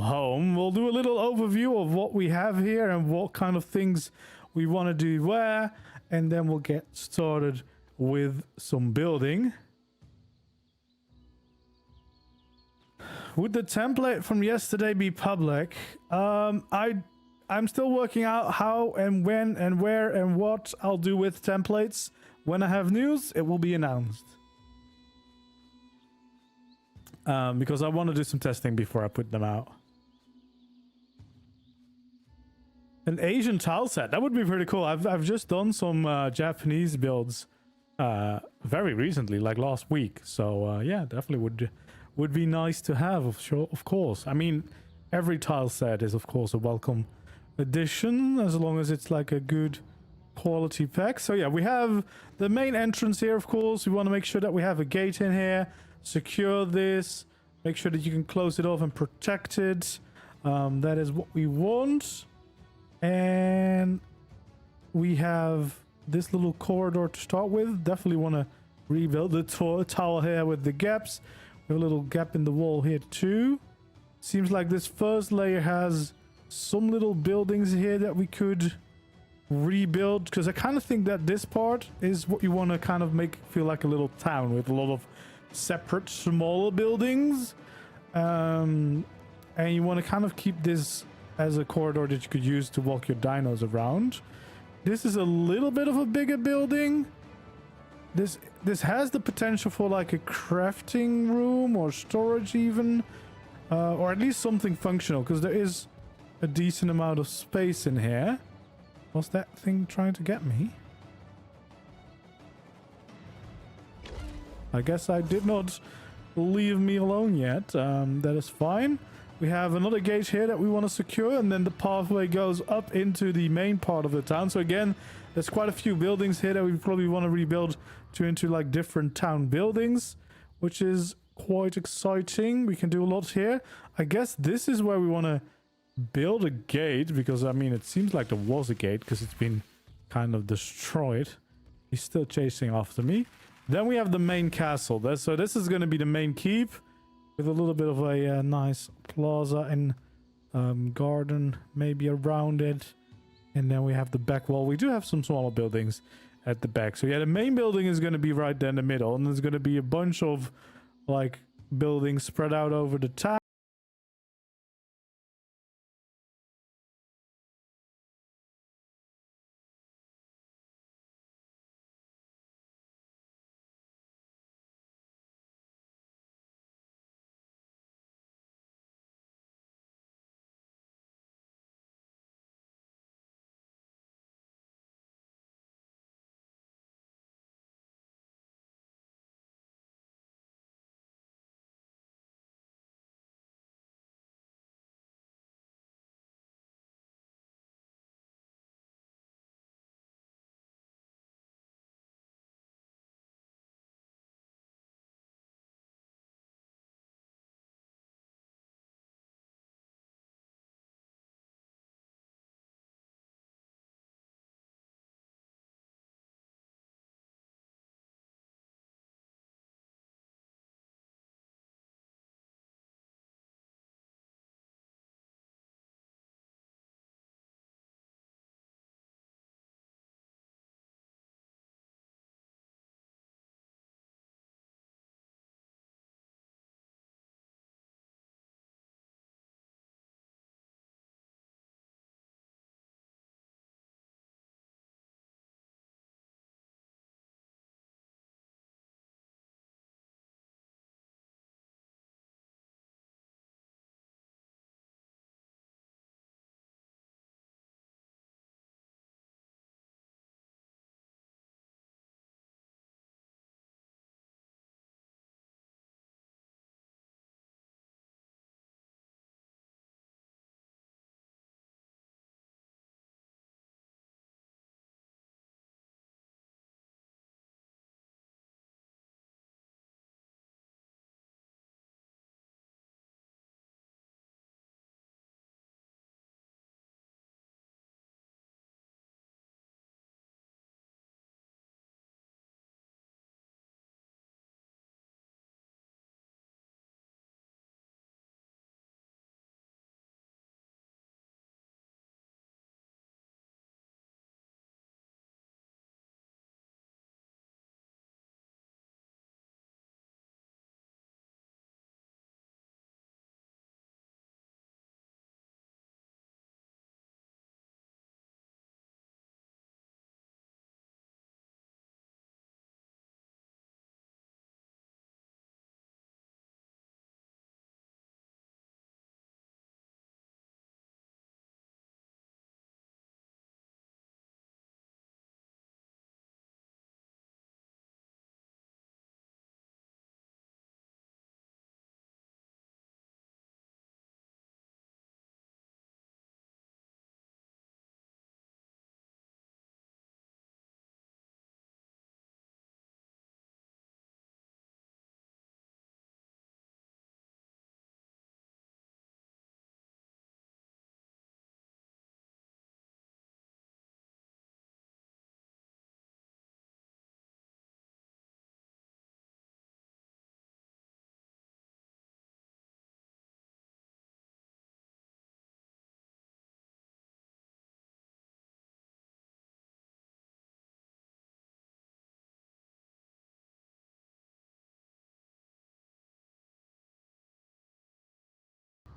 home. We'll do a little overview of what we have here and what kind of things we want to do where, and then we'll get started with some building. Would the template from yesterday be public? I'm still working out how and when and where and what I'll do with templates. When I have news, it will be announced. Because I want to do some testing before I put them out. An Asian tile set, that would be pretty cool. I've just done some Japanese builds very recently, like last week. So yeah, definitely would be nice to have, of course. I mean, every tile set is of course a welcome addition, as long as it's like a good quality pack. So yeah, we have the main entrance here, of course. We want to make sure that we have a gate in here, secure this, make sure that you can close it off and protect it. That is what we want. And we have this little corridor to start with. Definitely want to rebuild the tower here with the gaps. We have a little gap in the wall here too. Seems like this first layer has some little buildings here that we could rebuild, because I kind of think that this part is what you want to kind of make feel like a little town with a lot of separate smaller buildings, and you want to kind of keep this as a corridor that you could use to walk your dinos around. This is a little bit of a bigger building. This has the potential for like a crafting room or storage even, or at least something functional, because there is a decent amount of space in here. What's that thing trying to get me? I guess I did not leave me alone yet. That is fine. We have another gate here that we want to secure, and then the pathway goes up into the main part of the town. So again, there's quite a few buildings here that we probably want to rebuild into like different town buildings, which is quite exciting. We can do a lot here. I guess this is where we want to build a gate, because I mean, it seems like there was a gate because it's been kind of destroyed. He's still chasing after me. Then we have the main castle. So this is going to be the main keep with a little bit of a nice plaza and garden maybe around it. And then we have the back wall. We do have some smaller buildings at the back. So yeah, the main building is going to be right there in the middle, and there's going to be a bunch of like buildings spread out over the town.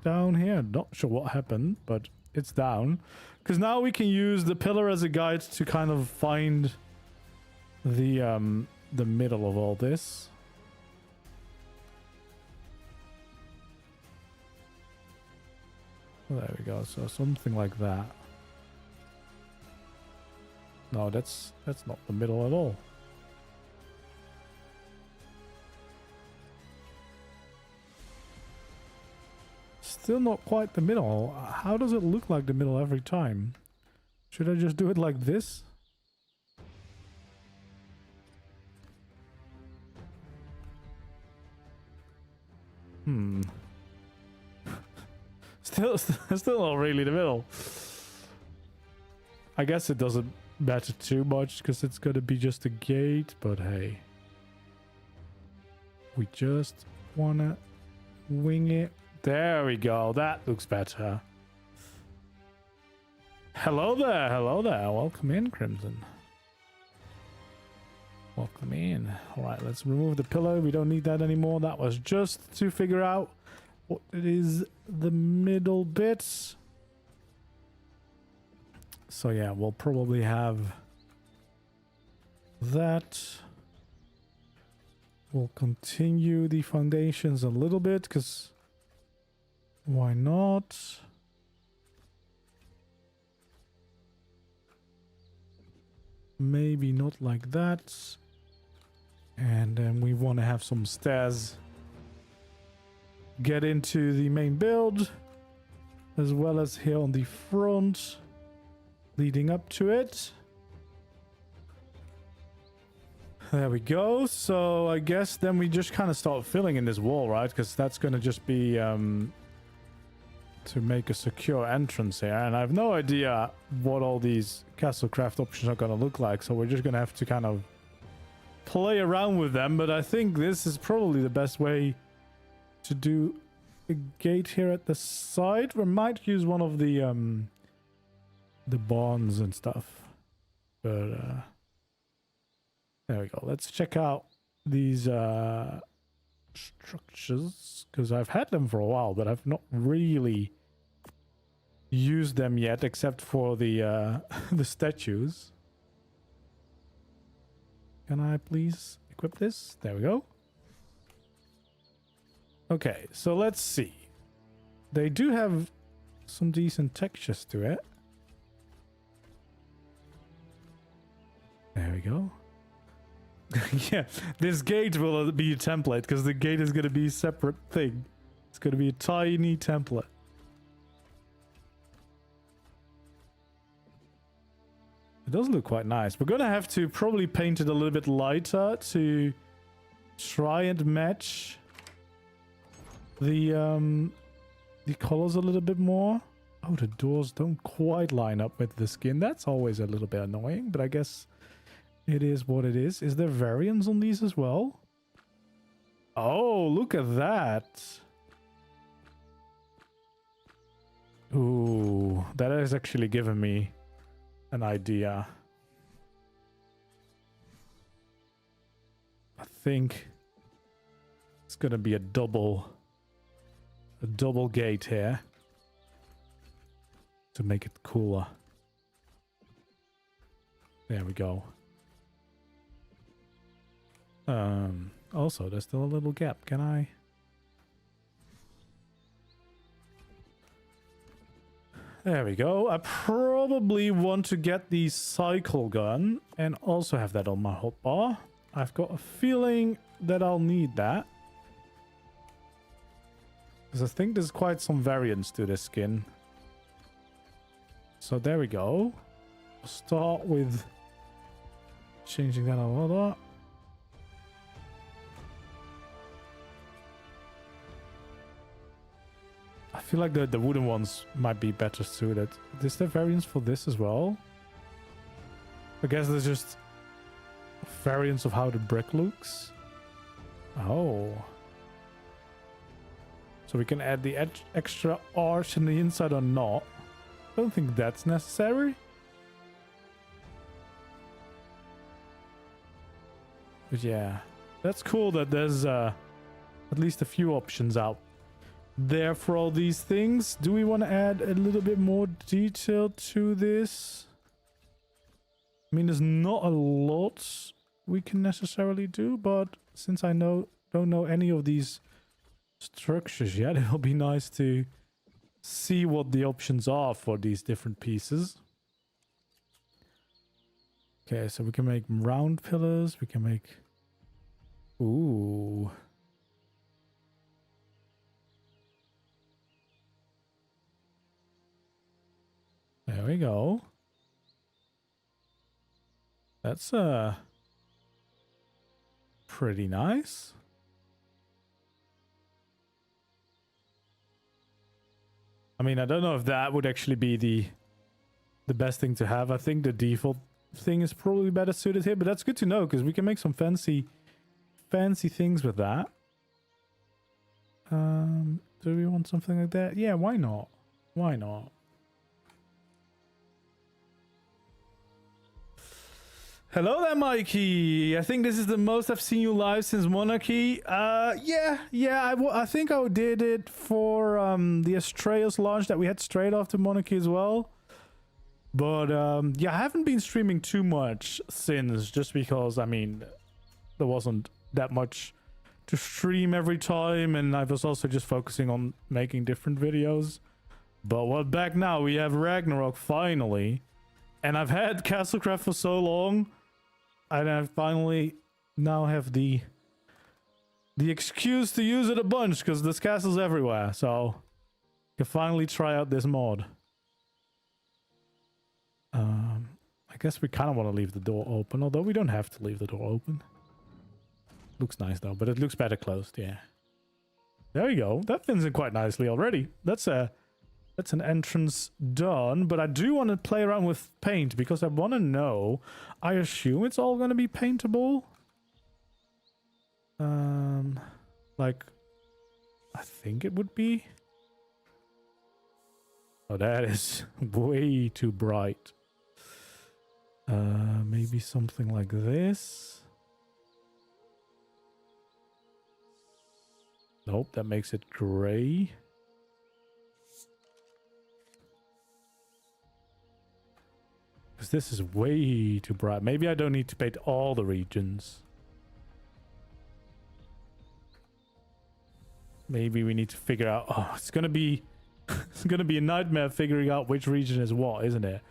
down here. Not sure what happened, but it's down. Because now we can use the pillar as a guide to kind of find the middle of all this. There we go. So something like that. No, that's not the middle at all. Still not quite the middle. How does it look like the middle every time? Should I just do it like this? Still not really the middle. I guess it doesn't matter too much because it's gonna be just a gate, but hey. We just wanna wing it. There we go. That looks better. Hello there. Hello there. Welcome in, Crimson. Welcome in. All right, let's remove the pillar. We don't need that anymore. That was just to figure out what it is, the middle bits. So yeah, we'll probably have that. We'll continue the foundations a little bit because why not? Maybe not like that. And then we want to have some stairs get into the main build, as well as here on the front leading up to it. There we go. So I guess then we just kind of start filling in this wall, right? Because that's going to just be to make a secure entrance here. And I have no idea what all these castlecraft options are going to look like. So we're just going to have to kind of play around with them. But I think this is probably the best way to do a gate here at the side. We might use one of the barns and stuff. But there we go. Let's check out these structures, because I've had them for a while, but I've not really used them yet, except for the the statues. Can I please equip this? There we go. Okay, so let's see. They do have some decent textures to it. There we go. Yeah, this gate will be a template because the gate is going to be a separate thing. It's going to be a tiny template. It does look quite nice. We're going to have to probably paint it a little bit lighter to try and match the colors a little bit more. Oh, the doors don't quite line up with the skin. That's always a little bit annoying, but I guess it is what it is. Is there variants on these as well? Oh, look at that. Ooh, that has actually given me an idea. I think it's gonna be a double gate here to make it cooler. There we go. Also, there's still a little gap. Can I? There we go. I probably want to get the cycle gun and also have that on my hotbar. I've got a feeling that I'll need that, because I think there's quite some variance to this skin. So there we go. I'll start with changing that a lot. I feel like the wooden ones might be better suited. Is there variants for this as well? I guess there's just variants of how the brick looks. Oh. So we can add the extra arch in the inside or not. I don't think that's necessary. But yeah, that's cool that there's at least a few options out there for all these things. Do we want to add a little bit more detail to this? I mean, there's not a lot we can necessarily do, but since I don't know any of these structures yet, it'll be nice to see what the options are for these different pieces. Okay, so we can make round pillars, we can make... Ooh. There we go. That's pretty nice. I mean, I don't know if that would actually be the best thing to have. I think the default thing is probably better suited here, but that's good to know because we can make some fancy things with that. Do we want something like that? Yeah, why not? Why not? Hello there, Mikey. I think this is the most I've seen you live since Monarchy. Yeah. I think I did it for the Astraeus launch that we had straight after Monarchy as well. But yeah, I haven't been streaming too much since, just because, I mean, there wasn't that much to stream every time, and I was also just focusing on making different videos. But we're back now. We have Ragnarok finally, and I've had Castlecraft for so long. And I finally now have the excuse to use it a bunch because there's castles everywhere. So I can finally try out this mod. I guess we kind of want to leave the door open, although we don't have to leave the door open. Looks nice though, but it looks better closed. Yeah. There we go. That fits in quite nicely already. That's an entrance done, but I do want to play around with paint because I want to know. I assume it's all going to be paintable. Like, I think it would be. Oh, that is way too bright. Maybe something like this. Nope, that makes it gray. Because this is way too bright. Maybe I don't need to paint all the regions. Maybe we need to figure out... Oh, it's going to be... it's going to be a nightmare figuring out which region is what, isn't it?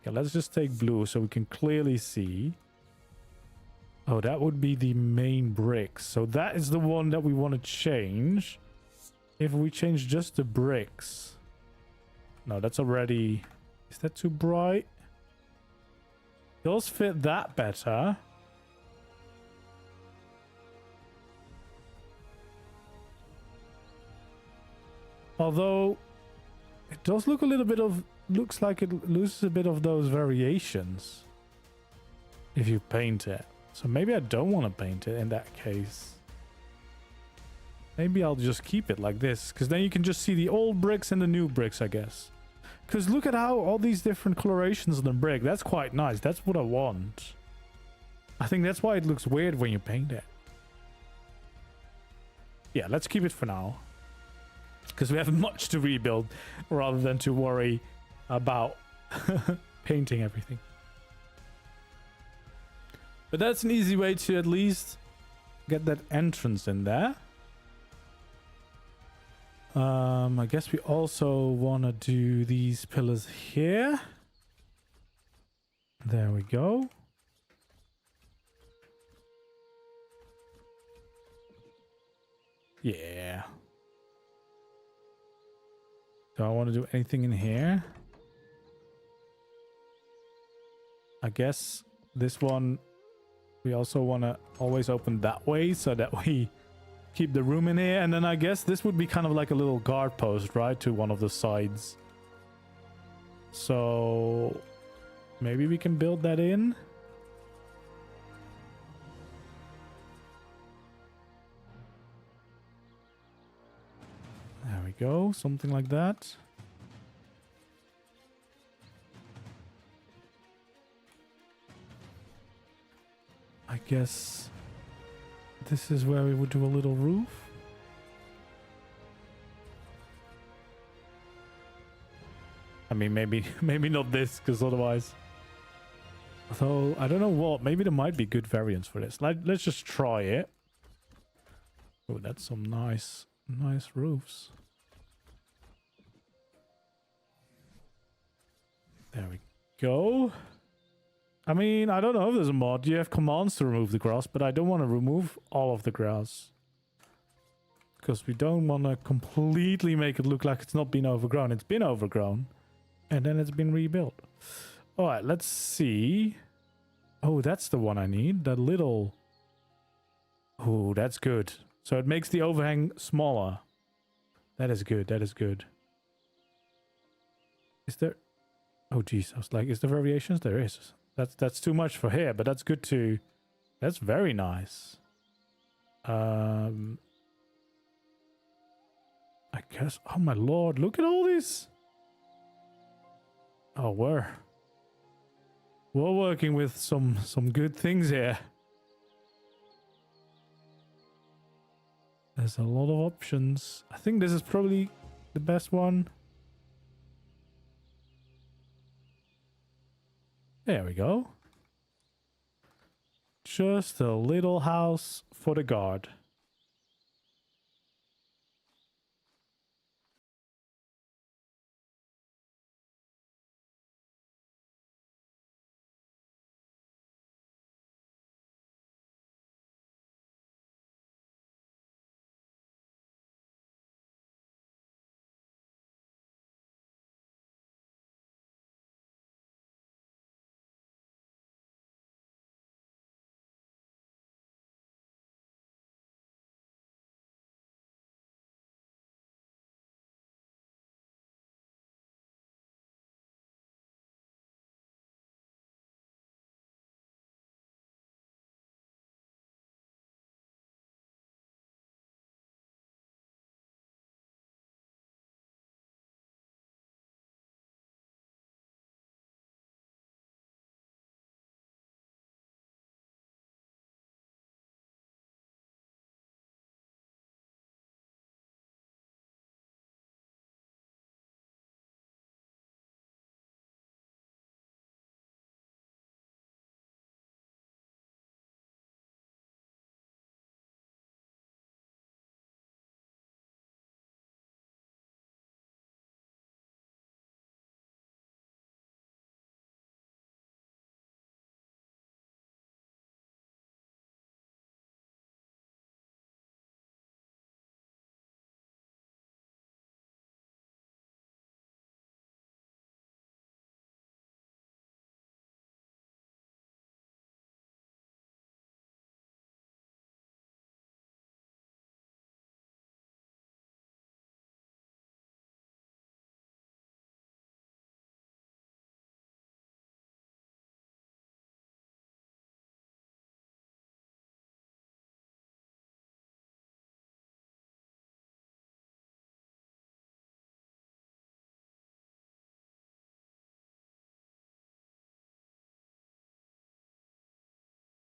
Okay, let's just take blue so we can clearly see. Oh, that would be the main bricks. So that is the one that we want to change. If we change just the bricks... No, that's already... Is that too bright? Those fit that better. Although it does look a little bit of, looks like it loses a bit of those variations if you paint it. So maybe I don't want to paint it in that case. Maybe I'll just keep it like this, because then you can just see the old bricks and the new bricks, I guess. Because look at how all these different colorations on the brick. That's quite nice. That's what I want. I think that's why it looks weird when you paint it. Yeah, let's keep it for now. Because we have much to rebuild rather than to worry about painting everything. But that's an easy way to at least get that entrance in there. I guess we also want to do these pillars here. There we go. Yeah. Do I want to do anything in here? I guess this one we also want to always open that way so that we keep the room in here. And then I guess this would be kind of like a little guard post, right, to one of the sides. So maybe we can build that in. There we go, something like that. I guess this is where we would do a little roof. I mean, maybe not this, because otherwise... Although, I don't know what. Maybe there might be good variants for this. Let's just try it. Oh, that's some nice roofs. There we go. I mean, I don't know if there's a mod. You have commands to remove the grass, but I don't want to remove all of the grass. Because we don't want to completely make it look like it's not been overgrown. It's been overgrown. And then it's been rebuilt. Alright, let's see. Oh, that's the one I need. That little... Oh, that's good. So it makes the overhang smaller. That is good. That is good. Is there... Oh, geez. I was like, is there variations? There is. That's too much for here, but that's good too. That's very nice. I guess... Oh, my lord. Look at all this. Oh, we're working with some good things here. There's a lot of options. I think this is probably the best one. There we go. Just a little house for the guard.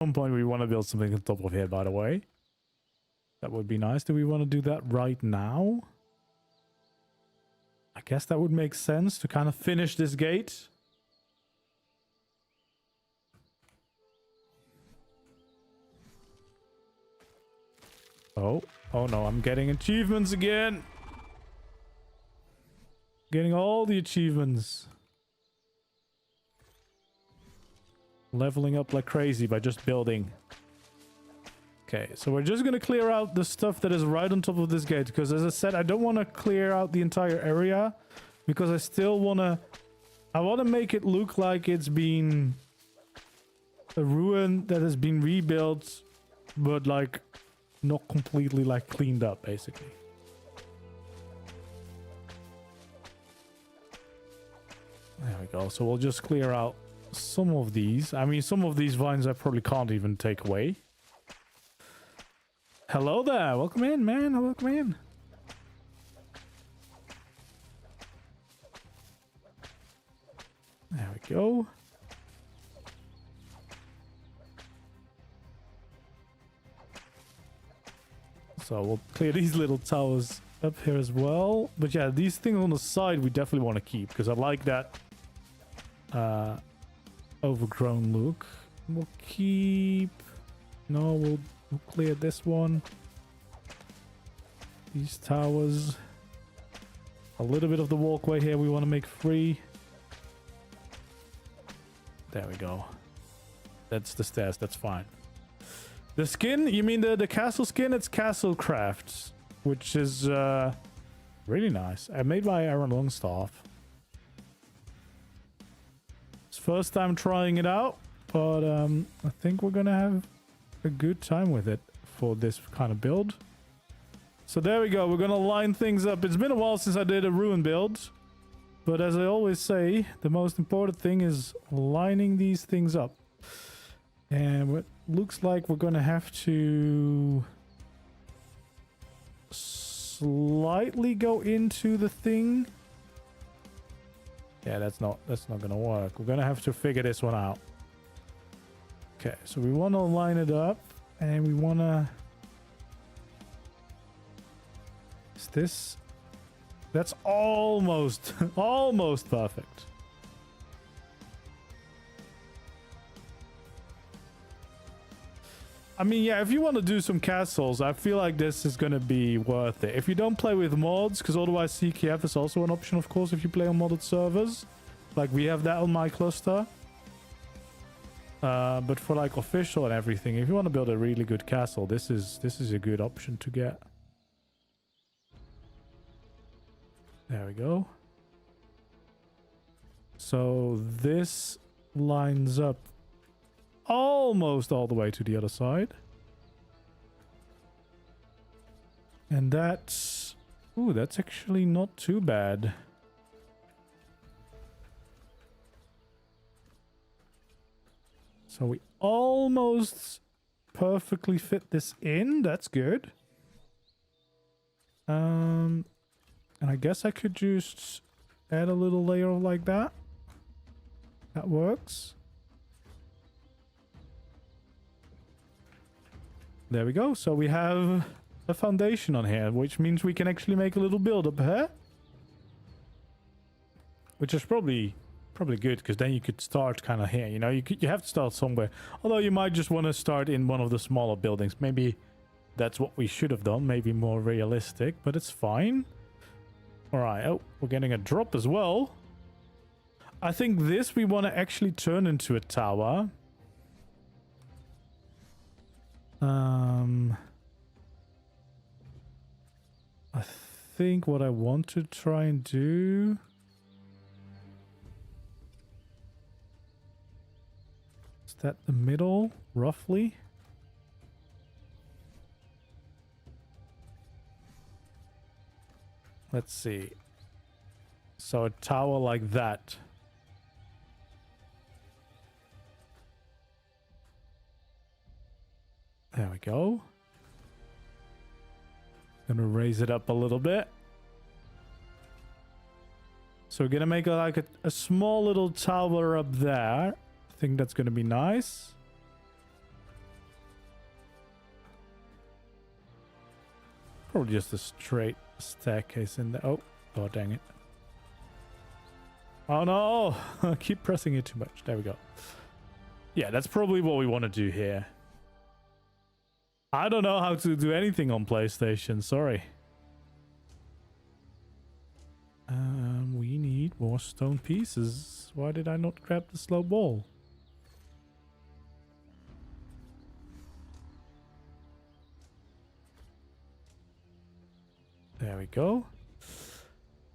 At some point we want to build something on top of here, by the way. That would be nice. Do we want to do that right now? I guess that would make sense to kind of finish this gate. Oh no, I'm getting achievements again. Getting all the achievements. Leveling up like crazy by just building. Okay, so we're just gonna clear out the stuff that is right on top of this gate, because as I said, I don't want to clear out the entire area, because I still want to make it look like it's been a ruin that has been rebuilt, but like not completely like cleaned up, basically. There we go. So we'll just clear out some of these. I mean, some of these vines I probably can't even take away. Hello there. Welcome in, man. Welcome in. There we go. So we'll clear these little towers up here as well. But yeah, these things on the side we definitely want to keep because I like that overgrown look. We'll keep... No, we'll clear this one. These towers. A little bit of the walkway here we want to make free. There we go. That's the stairs, that's fine. The skin, you mean the castle skin? It's Castle Crafts, which is really nice. I made by Aaron Longstaff. It's first time trying it out, but I think we're gonna have a good time with it for this kind of build. So there we go, we're gonna line things up. It's been a while since I did a ruin build, but as I always say, the most important thing is lining these things up. And it looks like we're gonna have to slightly go into the thing. Yeah, that's not gonna work. We're gonna have to figure this one out. Okay, so we want to line it up, and we want to... Is this... That's almost, almost perfect. I mean, yeah, if you want to do some castles, I feel like this is going to be worth it. If you don't play with mods, because otherwise CKF is also an option, of course, if you play on modded servers. Like, we have that on my cluster. But for, like, official and everything, if you want to build a really good castle, this is a good option to get. There we go. So, this lines up almost all the way to the other side. And that's... Ooh, that's actually not too bad. So we almost perfectly fit this in. That's good. And I guess I could just add a little layer like that. That works. There we go. So we have a foundation on here, which means we can actually make a little build up here. Which is probably good, because then you could start kind of here. You know, you have to start somewhere. Although you might just want to start in one of the smaller buildings. Maybe that's what we should have done. Maybe more realistic, but it's fine. All right. Oh, we're getting a drop as well. I think this we want to actually turn into a tower. I think what I want to try and do... Is that the middle, roughly? Let's see. So a tower like that. There we go. Gonna raise it up a little bit. So we're gonna make a small little tower up there. I think that's gonna be nice. Probably just a straight staircase in there. Oh, dang it. Oh no! I keep pressing it too much. There we go. Yeah, that's probably what we want to do here. I don't know how to do anything on PlayStation, sorry. We need more stone pieces. Why did I not grab the slow ball? There we go.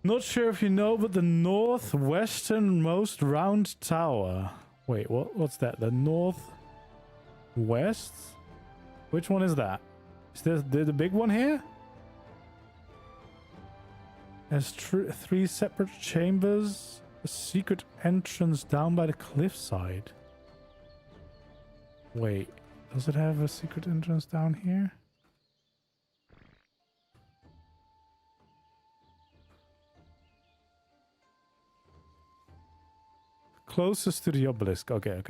Not sure if you know, but the northwesternmost round tower. Wait, what's that? The northwest? Which one is that? Is this the big one here? Has three separate chambers. A secret entrance down by the cliffside. Wait, does it have a secret entrance down here? Closest to the obelisk. Okay.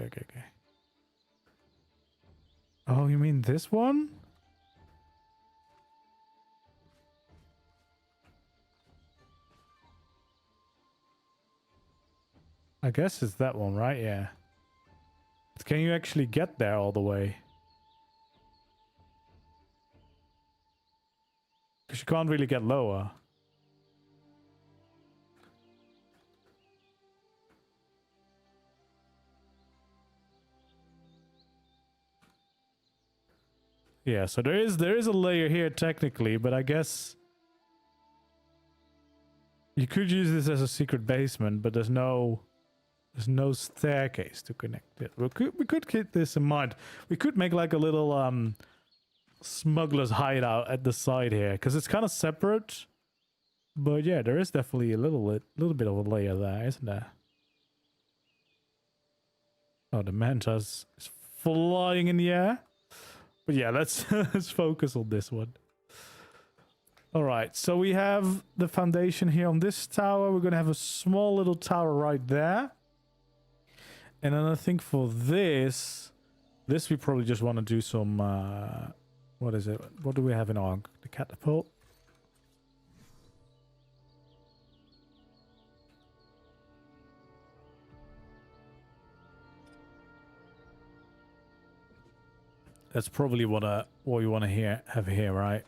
Oh, you mean this one? I guess it's that one, right? Yeah. But can you actually get there all the way? Because you can't really get lower. Yeah, so there is a layer here technically, but I guess you could use this as a secret basement, but there's no staircase to connect it. We could keep this in mind. We could make like a little smuggler's hideout at the side here, because it's kind of separate. But yeah, there is definitely a little bit of a layer there, isn't there? Oh, the manta is flying in the air. But yeah, let's let's focus on this one. All right, so we have the foundation here on this tower. We're gonna have a small little tower right there. And then I think for this we probably just want to do some what is it? What do we have in ARK? The catapult. That's probably what you want to have here, right?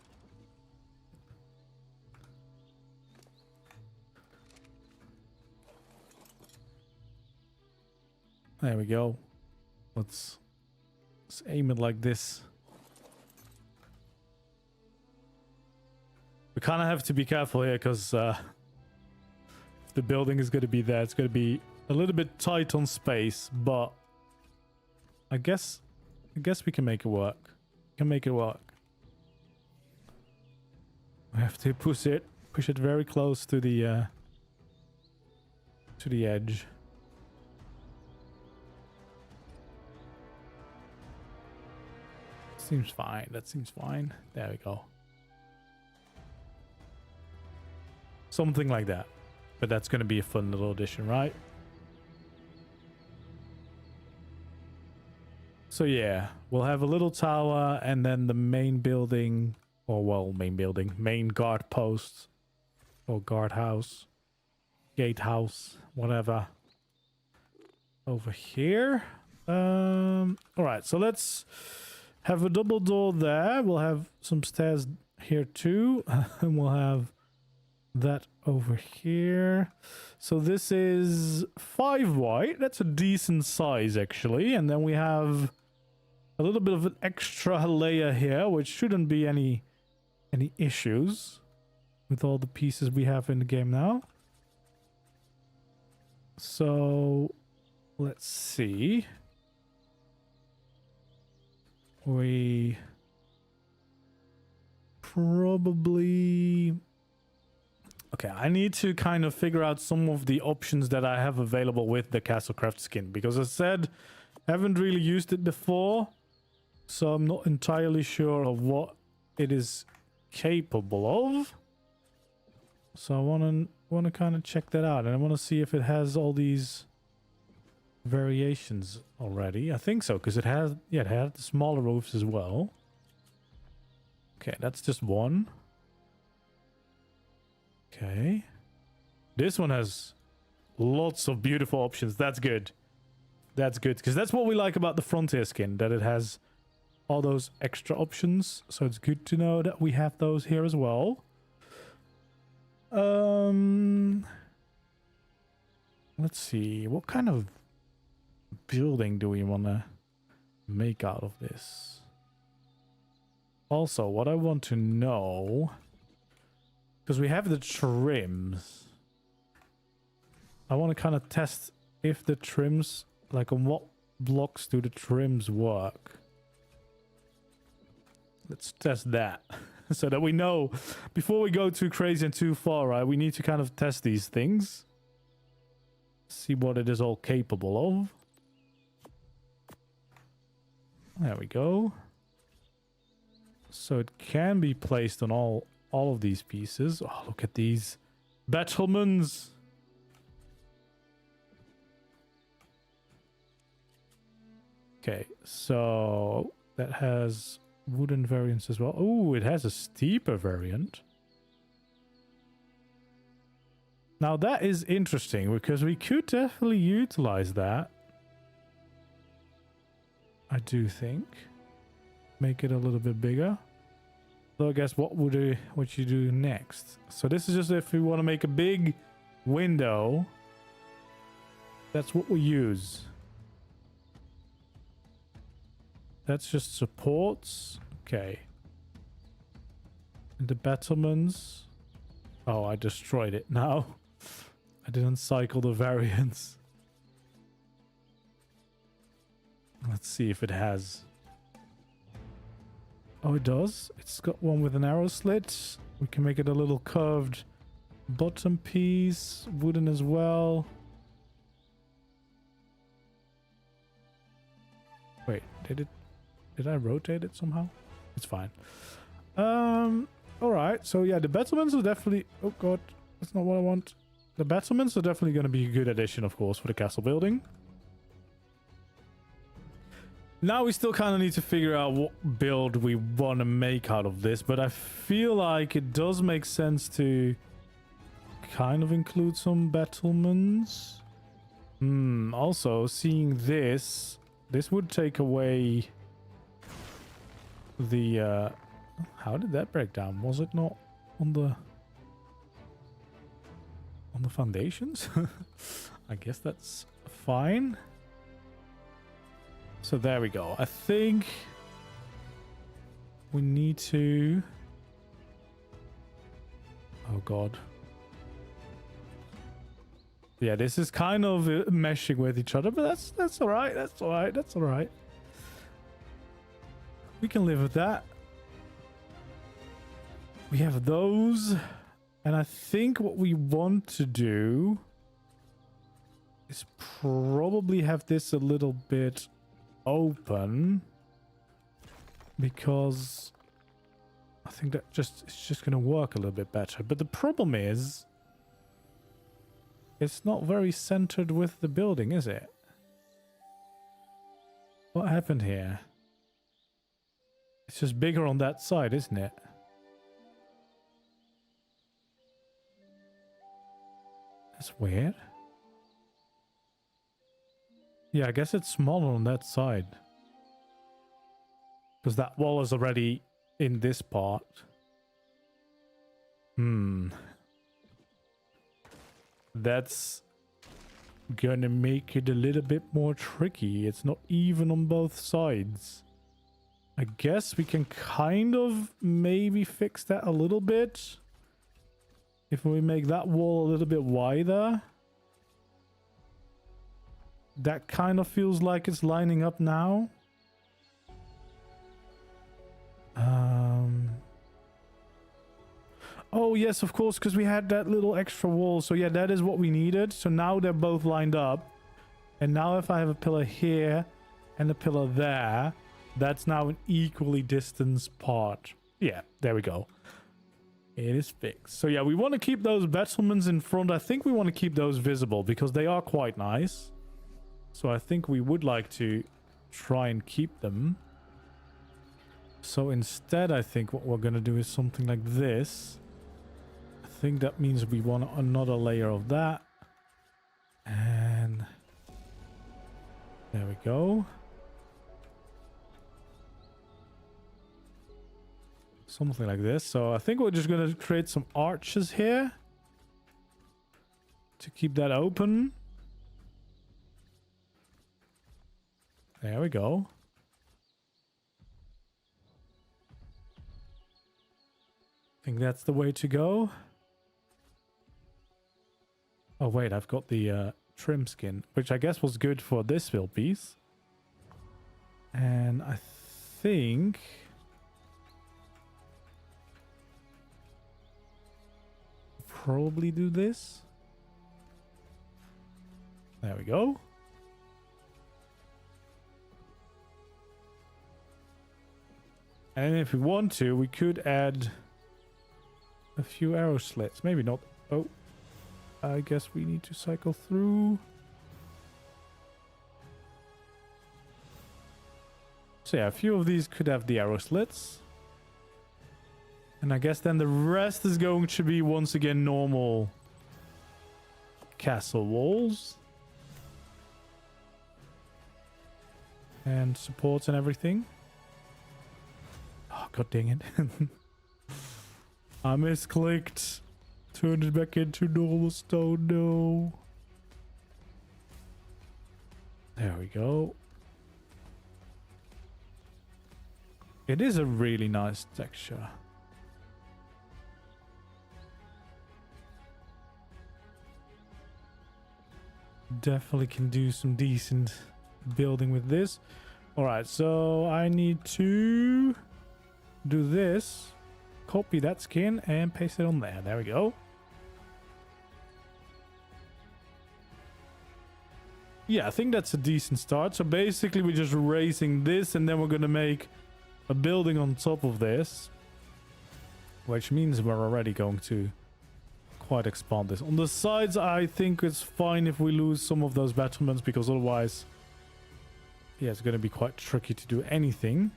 There we go. Let's aim it like this. We kind of have to be careful here because the building is going to be there. It's going to be a little bit tight on space, but I guess we can make it work. We have to push it very close to the edge. Seems fine. That seems fine. There we go. Something like that. But that's going to be a fun little addition, right? So yeah, we'll have a little tower and then the main building, or well, main guard post, or guard house, gatehouse, whatever. Over here. All right, so let's have a double door there. We'll have some stairs here too, and we'll have that over here. So this is 5 wide. That's a decent size actually, and then we have a little bit of an extra layer here, which shouldn't be any issues with all the pieces we have in the game now. So let's see. We probably... Okay, I need to kind of figure out some of the options that I have available with the Castlecraft skin, because I said I haven't really used it before. So I'm not entirely sure of what it is capable of. So I want to kind of check that out, and I want to see if it has all these variations already. I think so, because it has the smaller roofs as well. Okay, that's just one. Okay. This one has lots of beautiful options. That's good. That's good, because that's what we like about the Frontier skin, that it has all those extra options. So it's good to know that we have those here as well. Let's see. What kind of building do we want to make out of this? Also, what I want to know, because we have the trims, I want to kind of test if the trims, like on what blocks do the trims work. Let's test that so that we know before we go too crazy and too far, right? We need to kind of test these things. See what it is all capable of. There we go. So it can be placed on all of these pieces. Oh, look at these battlements. Okay, so that has wooden variants as well. Oh, it has a steeper variant. Now that is interesting because we could definitely utilize that. I do think. Make it a little bit bigger. So I guess what you do next? So this is just if we want to make a big window. That's what we use. That's just supports. Okay. And the battlements. Oh, I destroyed it now. I didn't cycle the variants. Let's see if it has. Oh, it does. It's got one with an arrow slit. We can make it a little curved bottom piece. Wooden as well. Wait, did I rotate it somehow? It's fine. Alright, so yeah, the battlements are definitely... Oh god, that's not what I want. The battlements are definitely going to be a good addition, of course, for the castle building. Now we still kind of need to figure out what build we want to make out of this, but I feel like it does make sense to kind of include some battlements. Also, seeing this would take away the... how did that break down? Was it not on the foundations? I guess that's fine. So there we go. I think we need to... Oh god. Yeah, this is kind of meshing with each other, but that's all right. That's all right. That's all right. We can live with that. We have those, and I think what we want to do is probably have this a little bit open, because I think that it's just going to work a little bit better. But the problem is, it's not very centered with the building, is it? What happened here? It's just bigger on that side, isn't it? That's weird. Yeah, I guess it's smaller on that side. Because that wall is already in this part. That's gonna make it a little bit more tricky. It's not even on both sides. I guess we can kind of maybe fix that a little bit. If we make that wall a little bit wider. That kind of feels like it's lining up now. Oh yes, of course, because we had that little extra wall. So yeah, that is what we needed. So now they're both lined up. And now if I have a pillar here and a pillar there, that's now an equally distanced part. Yeah, there we go. It is fixed. So yeah, we want to keep those battlements in front. I think we want to keep those visible because they are quite nice. So I think we would like to try and keep them. So instead, I think what we're going to do is something like this. I think that means we want another layer of that. And there we go. Something like this. So I think we're just going to create some arches here to keep that open. There we go. I think that's the way to go. Oh wait, I've got the trim skin, which I guess was good for this build piece. And I think... probably do this. There we go. And if we want to, we could add a few arrow slits. Maybe not. Oh, I guess we need to cycle through. So yeah, a few of these could have the arrow slits. And I guess then the rest is going to be once again normal castle walls. And supports and everything. Oh, god dang it. I misclicked. Turn it back into normal stone, no. There we go. It is a really nice texture. Definitely can do some decent building with this. Alright, so I need to do this. Copy that skin and paste it on there. There we go. Yeah, I think that's a decent start. So basically we're just raising this and then we're going to make a building on top of this. Which means we're already going to quite expand this. On the sides, I think it's fine if we lose some of those battlements because otherwise, yeah, it's going to be quite tricky to do anything.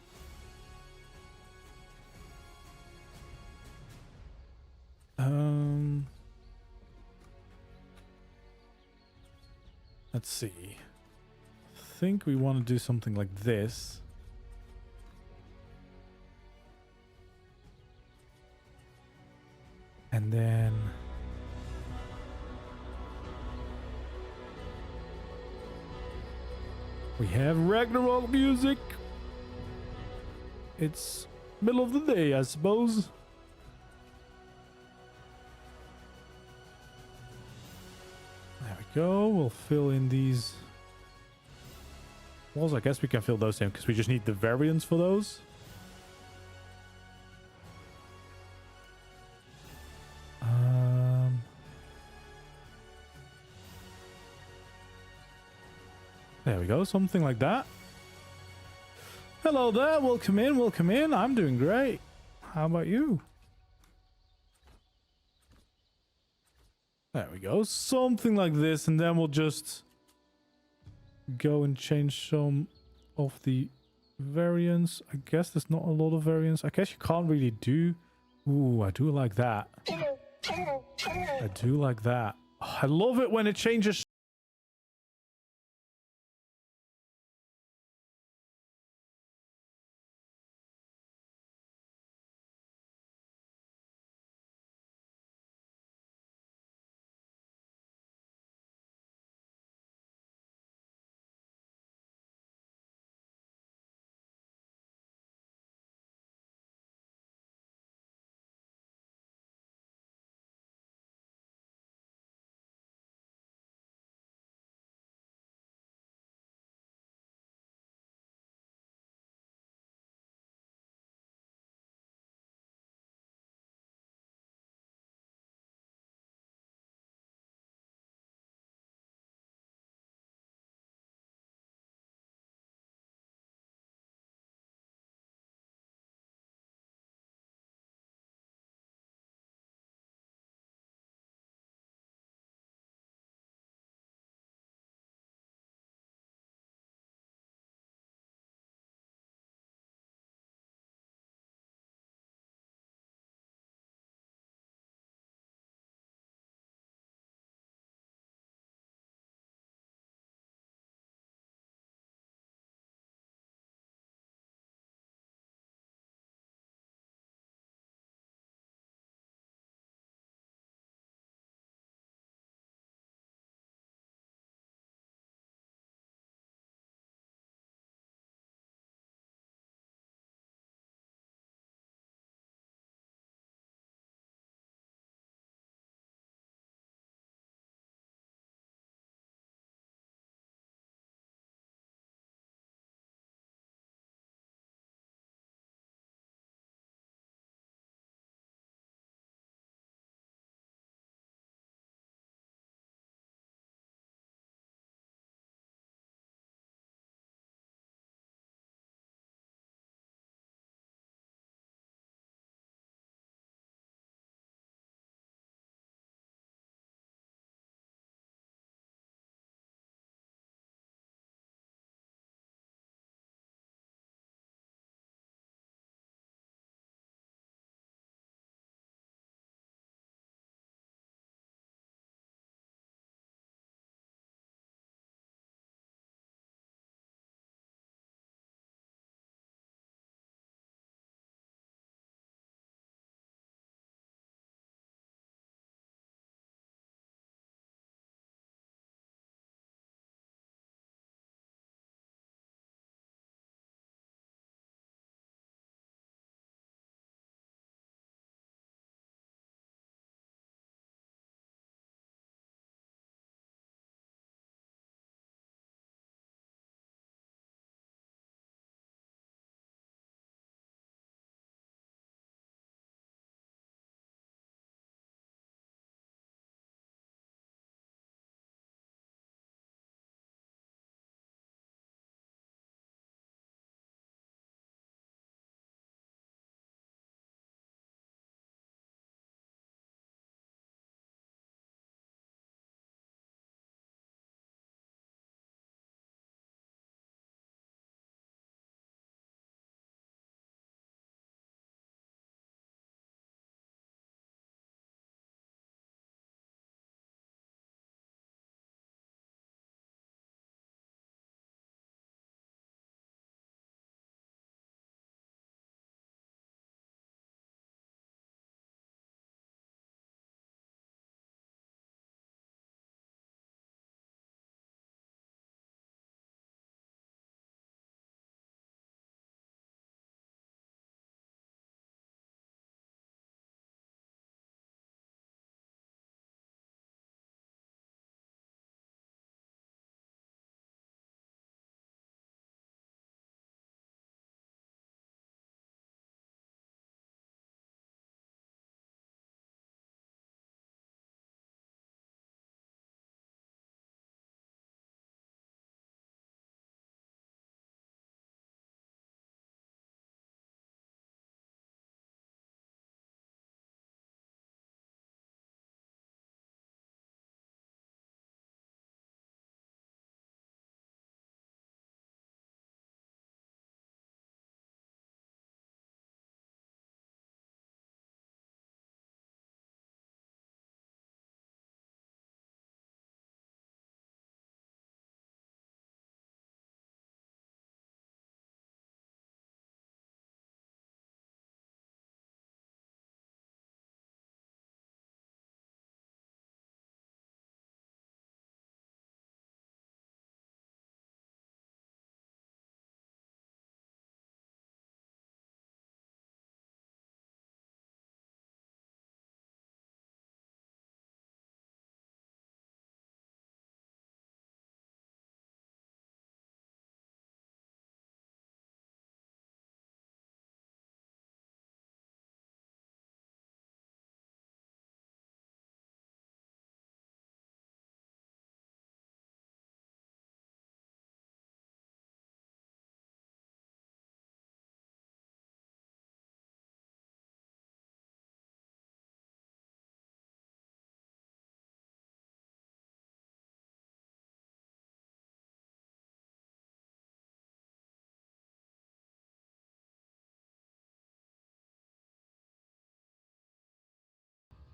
Let's see. I think we want to do something like this. And then we have Ragnarok music. It's middle of the day, I suppose. There we go. We'll fill in these walls. I guess we can fill those in because we just need the variants for those. There we go, something like that. Hello there, welcome in, welcome in. I'm doing great. How about you? There we go, something like this, and then we'll just go and change some of the variants. I guess there's not a lot of variants. I guess you can't really do... Ooh, I do like that. I do like that. Oh, I love it when it changes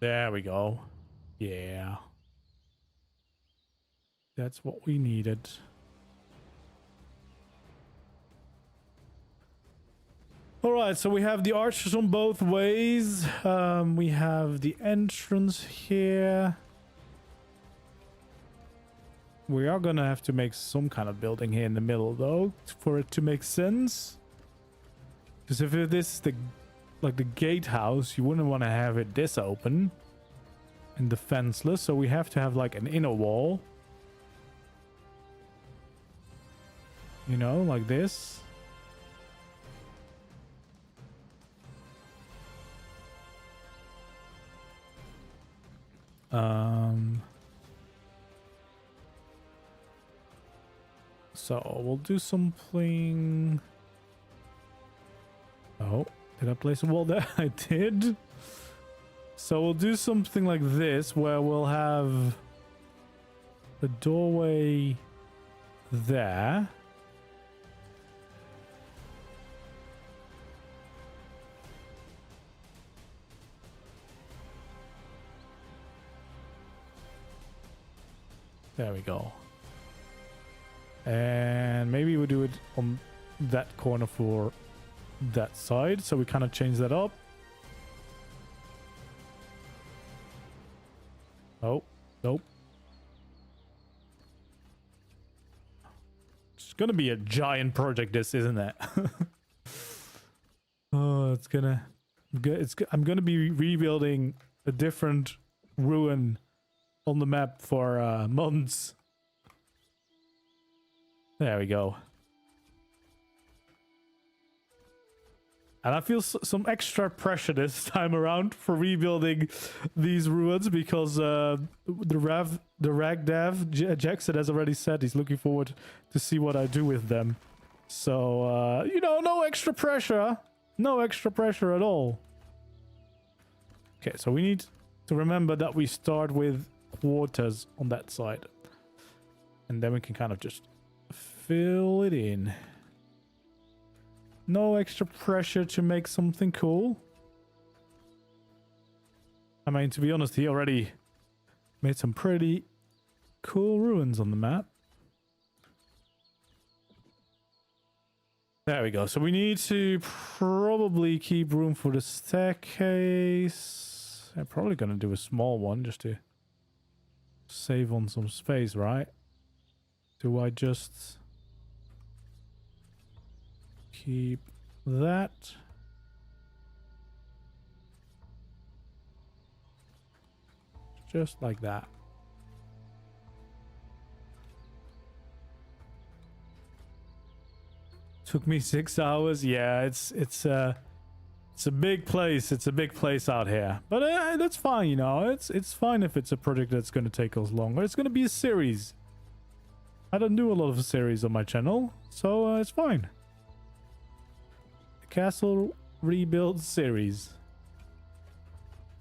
There we go. Yeah. That's what we needed. All right, so we have the archers on both ways. We have the entrance here. We are gonna have to make some kind of building here in the middle, though, for it to make sense. Because if this is the gatehouse, you wouldn't want to have it this open and defenseless. So we have to have like an inner wall, you know, like this. So we'll do something. Oh, did I place a wall there? I did. So we'll do something like this, where we'll have the doorway there. There we go. And maybe we'll do it on that corner for that side. So we kind of change that up. Oh, nope. It's gonna be a giant project, this, isn't it? Oh, it's gonna... I'm gonna be rebuilding a different ruin on the map for months. There we go. And I feel some extra pressure this time around for rebuilding these ruins, because the Ragdav Jackson has already said he's looking forward to see what I do with them. So, you know, no extra pressure. No extra pressure at all. Okay, so we need to remember that we start with quarters on that side. And then we can kind of just fill it in. No extra pressure to make something cool. I mean, to be honest, he already made some pretty cool ruins on the map. There we go. So we need to probably keep room for the staircase. I'm probably going to do a small one just to save on some space, right? Do I just keep that? Just like that. Took me 6 hours. Yeah, it's a big place. It's a big place out here. But that's fine, you know. It's fine if it's a project that's going to take us longer. It's going to be a series. I don't do a lot of series on my channel, so it's fine. The Castle Rebuild series.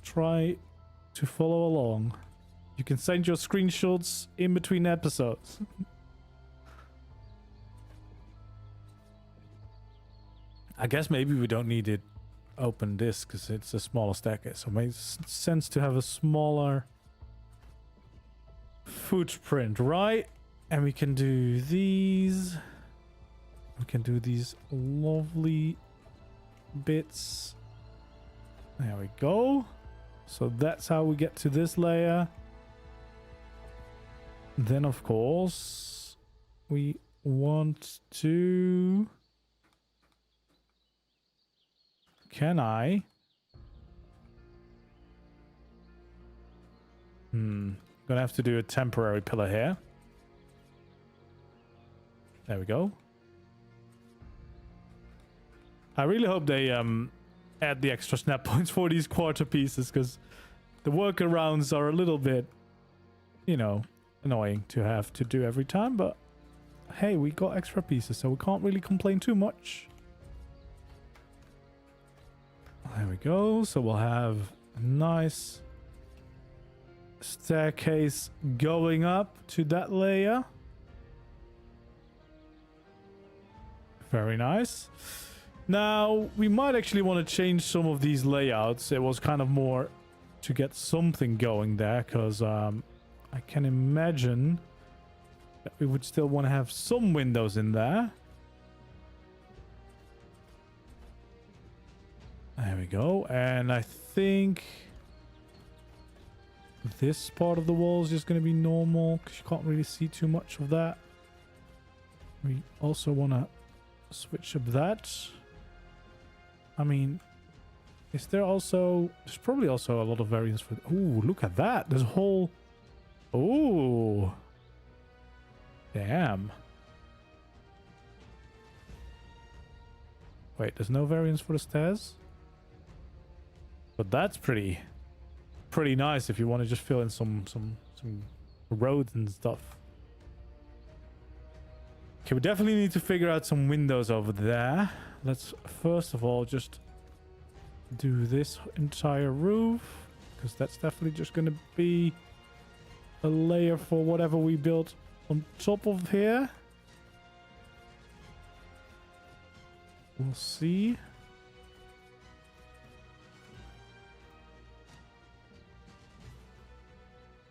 Try to follow along. You can send your screenshots in between episodes. I guess maybe we don't need it open this because it's a smaller staircase. So it makes sense to have a smaller footprint, right? And we can do these. We can do these lovely bits. There we go. So that's how we get to this layer. Then, of course, we want to... Can I? Gonna have to do a temporary pillar here. There we go. I really hope they add the extra snap points for these quarter pieces, because the workarounds are a little bit, you know, annoying to have to do every time. But hey, we got extra pieces, so we can't really complain too much. There we go. So we'll have a nice staircase going up to that layer. Very nice. Now, we might actually want to change some of these layouts. It was kind of more to get something going there, because I can imagine that we would still want to have some windows in there. There we go. And I think this part of the wall is just going to be normal because you can't really see too much of that. We also want to switch up that. I mean, is there also... There's probably also a lot of variants for... Ooh, look at that. There's a whole... Ooh. Damn. Wait, there's no variants for the stairs? But that's pretty nice if you want to just fill in some roads and stuff. Okay, we definitely need to figure out some windows over there. Let's first of all just do this entire roof, because that's definitely just going to be a layer for whatever we built on top of here. We'll see.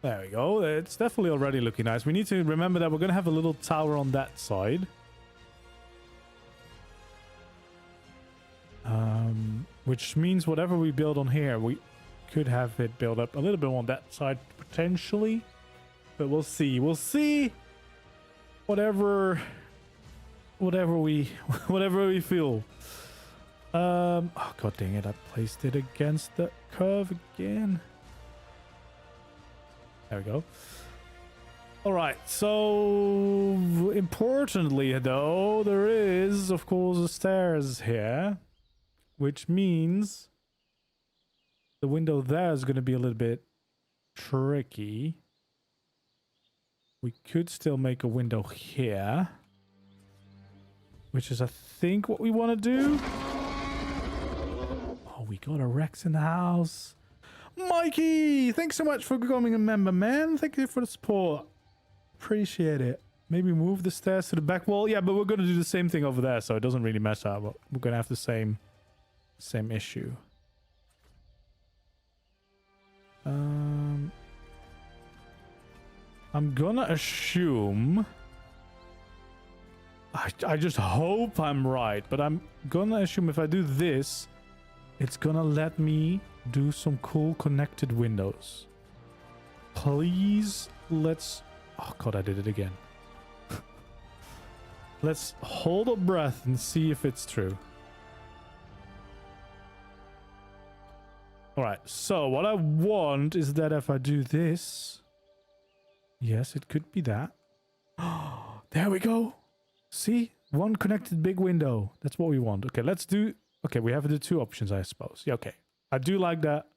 There we go. It's definitely already looking nice. We need to remember that we're going to have a little tower on that side. Which means whatever we build on here, we could have it build up a little bit on that side potentially. But we'll see. We'll see. Whatever we feel. Oh god dang it! I placed it against the curve again. There we go. All right. So importantly, though, there is, of course, the stairs here, which means the window there is going to be a little bit tricky. We could still make a window here, which is, I think, what we want to do. Oh, we got a Rex in the house. Mikey, thanks so much for becoming a member, man. Thank you for the support. Appreciate it. Maybe move the stairs to the back wall. Yeah, but we're going to do the same thing over there, so it doesn't really matter. We're going to have the same issue. I'm gonna assume... I just hope I'm right, but I'm gonna assume if I do this, it's gonna let me do some cool connected windows. Please, let's... Oh god, I did it again. Let's hold our breath and see if it's true. Alright, so what I want is that if I do this... Yes, it could be that. There we go. See? One connected big window. That's what we want. Okay, let's do... Okay, we have the two options, I suppose. Yeah, okay. I do like that.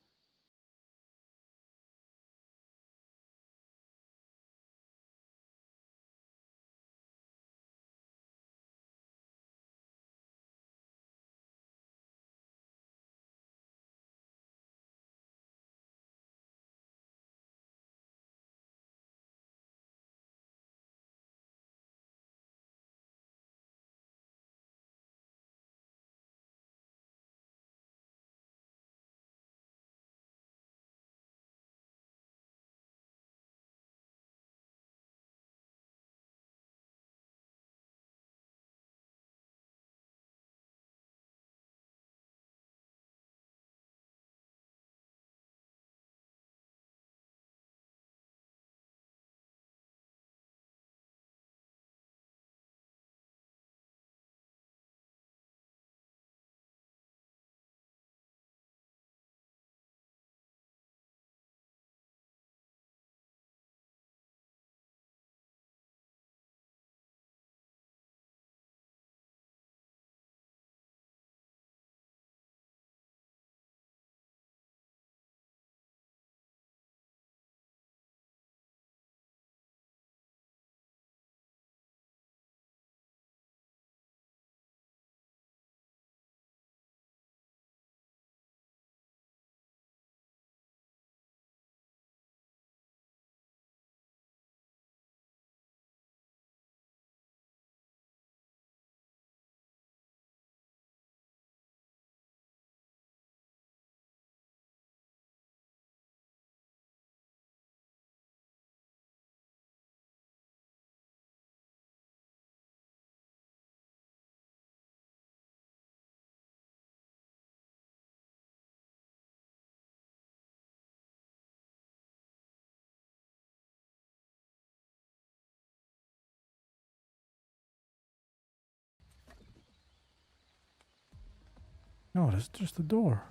No, that's just a door.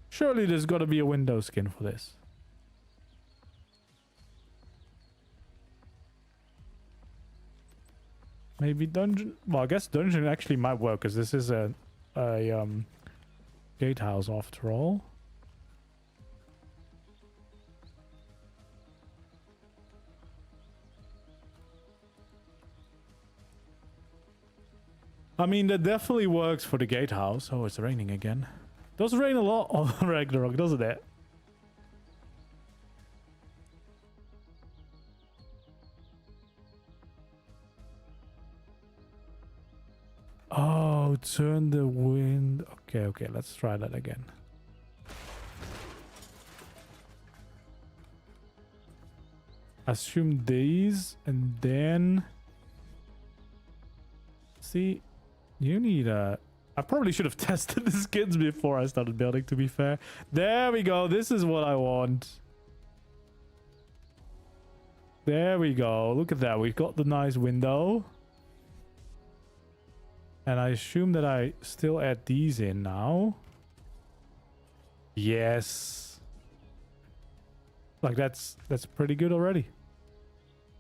Surely there's got to be a window skin for this. Maybe dungeon. Well, I guess dungeon actually might work because this is a gatehouse after all. I mean, that definitely works for the gatehouse. Oh, it's raining again. Does rain a lot on Ragnarok, doesn't it? Oh, turn the wind. Okay, let's try that again. Assume these and then... See, you need a... I probably should have tested the skins before I started building, to be fair. There we go. This is what I want. There we go. Look at that. We've got the nice window. And I assume that I still add these in now. Yes. Like that's pretty good already.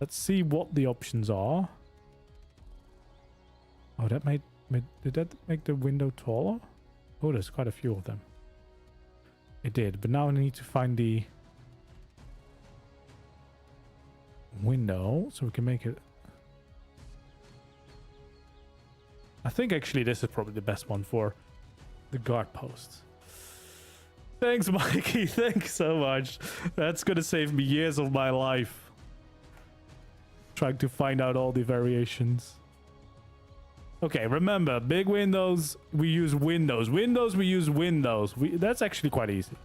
Let's see what the options are. Oh, that made did that make the window taller? Oh, there's quite a few of them. It did, but now I need to find the window so we can make it. I think actually this is probably the best one for the guard posts. Thanks, Mikey. Thanks so much. That's gonna save me years of my life trying to find out all the variations. Okay, remember, big windows, we use windows. Windows, we use windows. That's actually quite easy.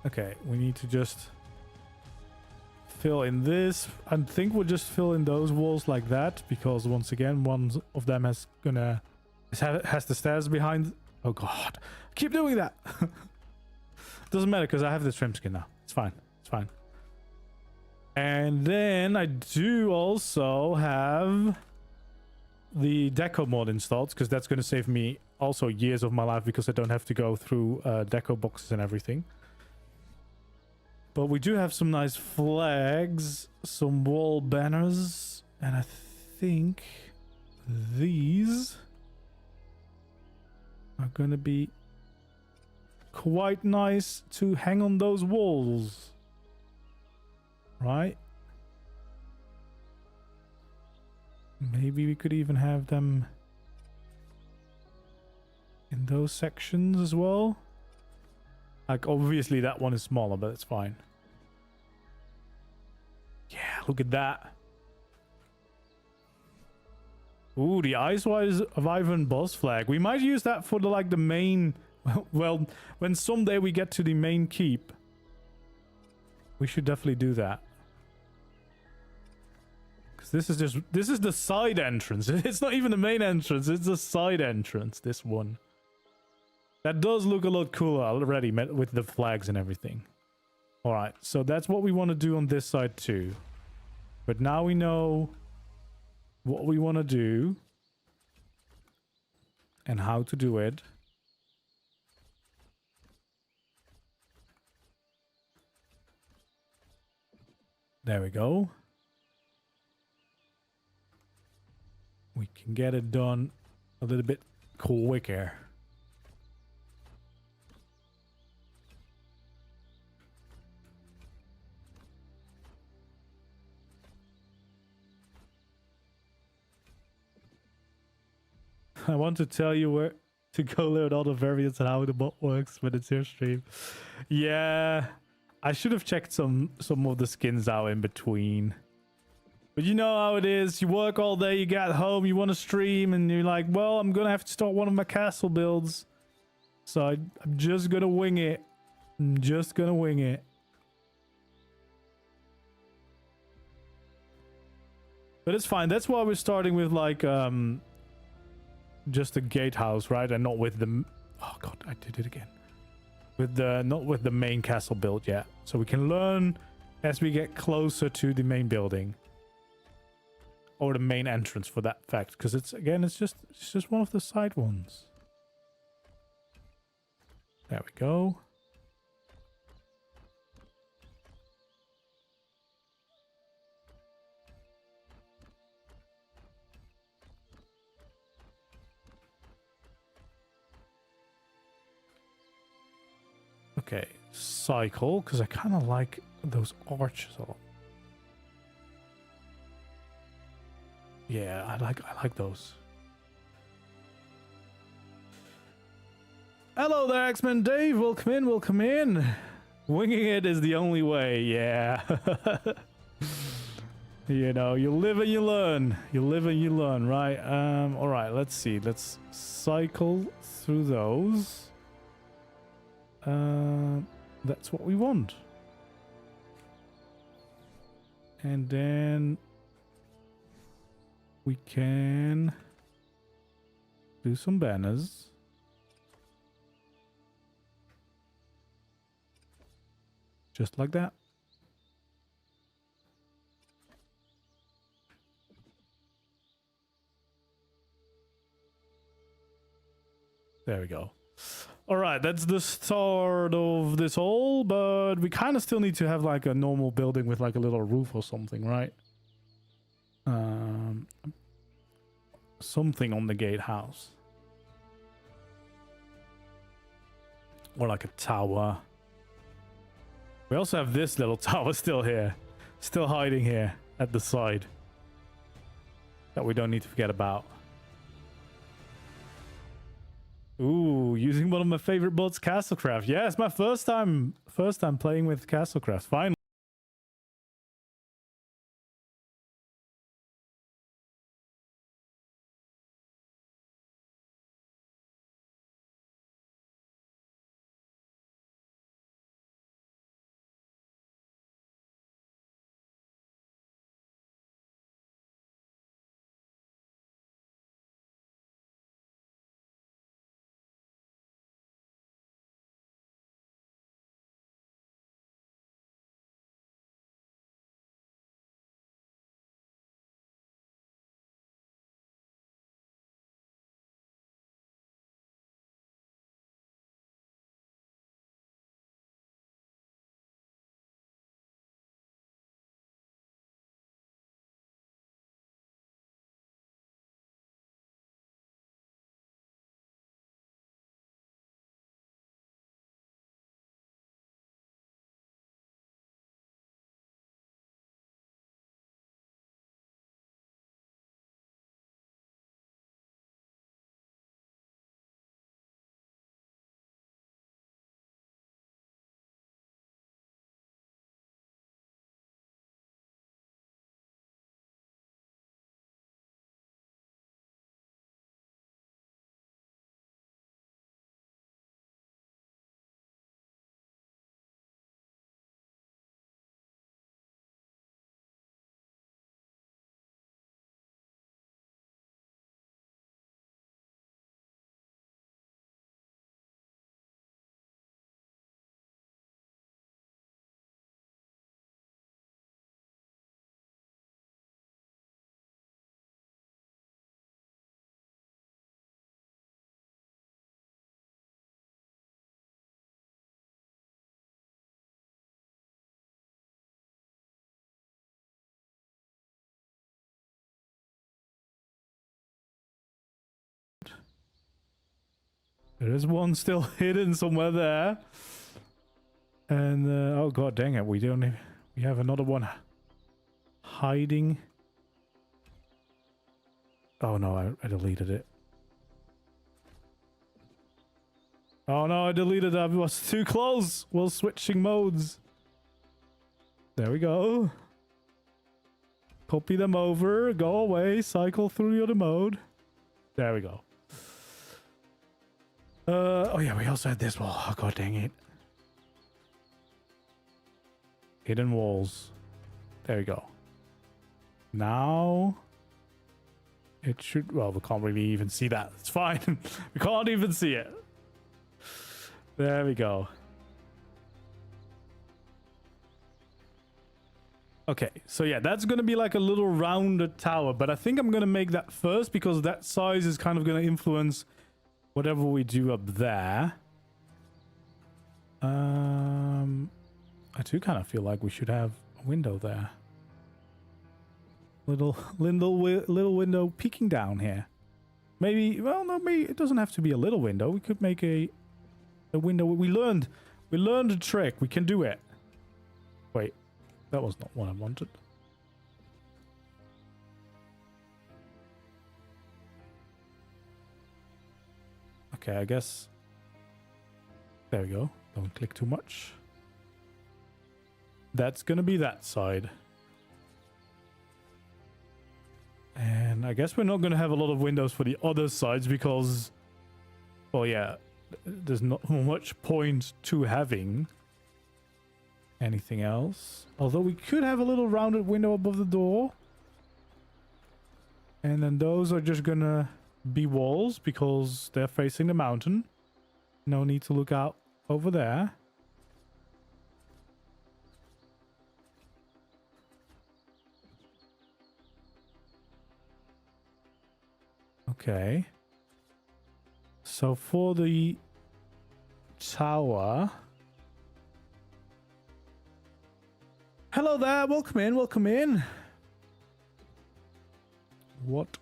Okay, we need to just fill in this. I think we'll just fill in those walls like that, because once again, one of them has the stairs behind. Oh god, keep doing that. Doesn't matter because I have the trim skin now. It's fine. It's fine. And then I do also have the deco mod installed, because that's going to save me also years of my life, because I don't have to go through deco boxes and everything. But we do have some nice flags, some wall banners, and I think these are going to be quite nice to hang on those walls. Right? Maybe we could even have them in those sections as well. Like, obviously that one is smaller, but it's fine. Yeah, look at that. Ooh, the Ice Wyvern boss flag. We might use that for the main... Well, when someday we get to the main keep, we should definitely do that. This is the side entrance. It's not even the main entrance, it's the side entrance, this one. That does look a lot cooler already with the flags and everything. Alright, so that's what we want to do on this side too. But now we know what we want to do and how to do it. There we go. We can get it done a little bit quicker. I want to tell you where to go learn all the variants and how the bot works when it's your stream. Yeah, I should have checked some of the skins out in between. But you know how it is. You work all day, you get home, you want to stream, and you're like, well, I'm going to have to start one of my castle builds. So I'm just going to wing it. I'm just going to wing it. But it's fine. That's why we're starting with just a gatehouse, right? And not with the... Oh god, I did it again. Not with the main castle build yet. So we can learn as we get closer to the main building. or the main entrance for that fact, because it's just one of the side ones. There we go. Okay, cycle, because I kind of like those arches a lot. Yeah, I like those. Hello there, X-Men Dave. Welcome in, welcome in. Winging it is the only way, yeah. You know, you live and you learn. You live and you learn, right? All right, let's see. Let's cycle through those. That's what we want. And then we can do some banners. Just like that. There we go. All right, that's the start of this all, but we kind of still need to have like a normal building with like a little roof or something, right? Something on the gatehouse. Or like a tower. We also have this little tower still here. Still hiding here at the side. That we don't need to forget about. Ooh, using one of my favorite bots, Castlecraft. Yeah, it's my first time playing with Castlecraft. Finally. There is one still hidden somewhere there. And, oh god dang it, we have another one hiding. Oh no, I deleted it. Oh no, I deleted it. I was too close while switching modes. There we go. Copy them over, go away, cycle through the other mode. There we go. Oh yeah, we also had this wall. Oh god dang it. Hidden walls. There we go. Now it should, well, we can't really even see that. It's fine. We can't even see it. There we go. Okay, so yeah, that's gonna be like a little rounded tower, but I think I'm gonna make that first because that size is kind of gonna influence whatever we do up there. I do kind of feel like we should have a window there. Little window peeking down here. Maybe, well, no, maybe it doesn't have to be a little window. We could make a window. We learned a trick. We can do it. Wait, that was not what I wanted. Okay, I guess. There we go. Don't click too much. That's gonna be that side. And I guess we're not gonna have a lot of windows for the other sides because, well, yeah, there's not much point to having anything else. Although we could have a little rounded window above the door. And then those are just gonna be walls because they're facing the mountain. No need to look out over there. Okay. So for the tower. Hello there, welcome in, welcome in. What?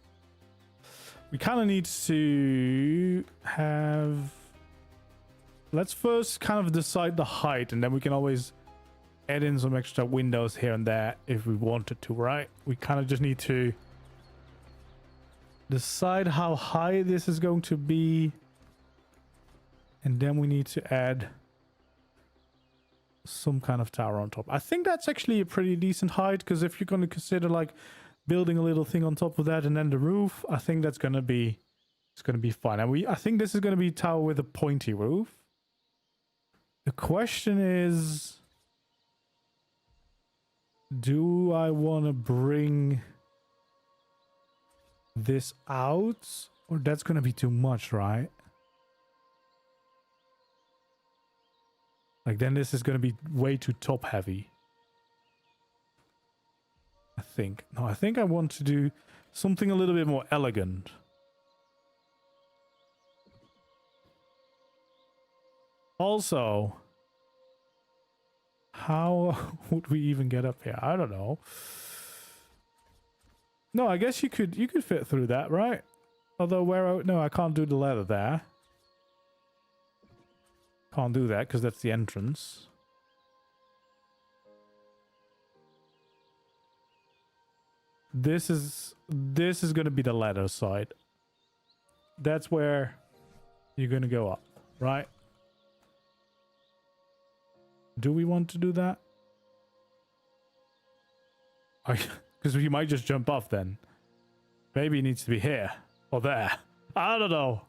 We kind of need to have... Let's first kind of decide the height and then we can always add in some extra windows here and there if we wanted to, right? We kind of just need to decide how high this is going to be. And then we need to add some kind of tower on top. I think that's actually a pretty decent height because if you're going to consider like building a little thing on top of that and then the roof, I think that's going to be, it's going to be fine. And I think this is going to be a tower with a pointy roof. The question is, do I want to bring this out? Or that's going to be too much, right? Like then this is going to be way too top heavy. I think. No, I think I want to do something a little bit more elegant. Also, how would we even get up here? I don't know. No, I guess you could fit through that, right? Although no, I can't do the ladder there. Can't do that because that's the entrance. This is going to be the ladder side. That's where you're going to go up, right? Do we want to do that? Because we might just jump off then. Maybe it needs to be here or there. I don't know.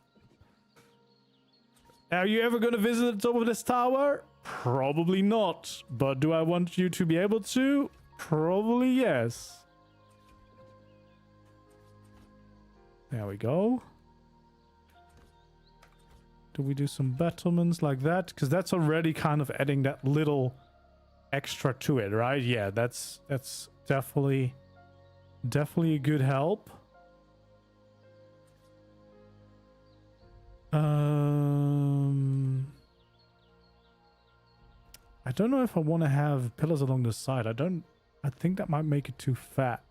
Are you ever going to visit the top of this tower? Probably not. But do I want you to be able to? Probably yes. There we go. Do we do some battlements like that? Because that's already kind of adding that little extra to it, right? Yeah, that's definitely a good help. I don't know if I want to have pillars along the side. I think that might make it too fat.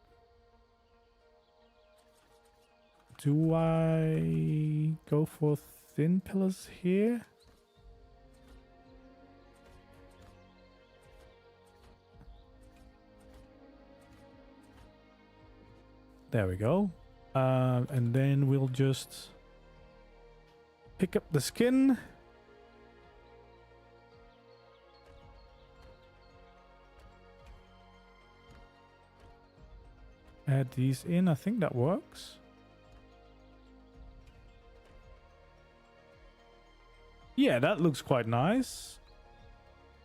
Do I go for thin pillars here? There we go. And then we'll just pick up the skin. Add these in. I think that works. Yeah, that looks quite nice.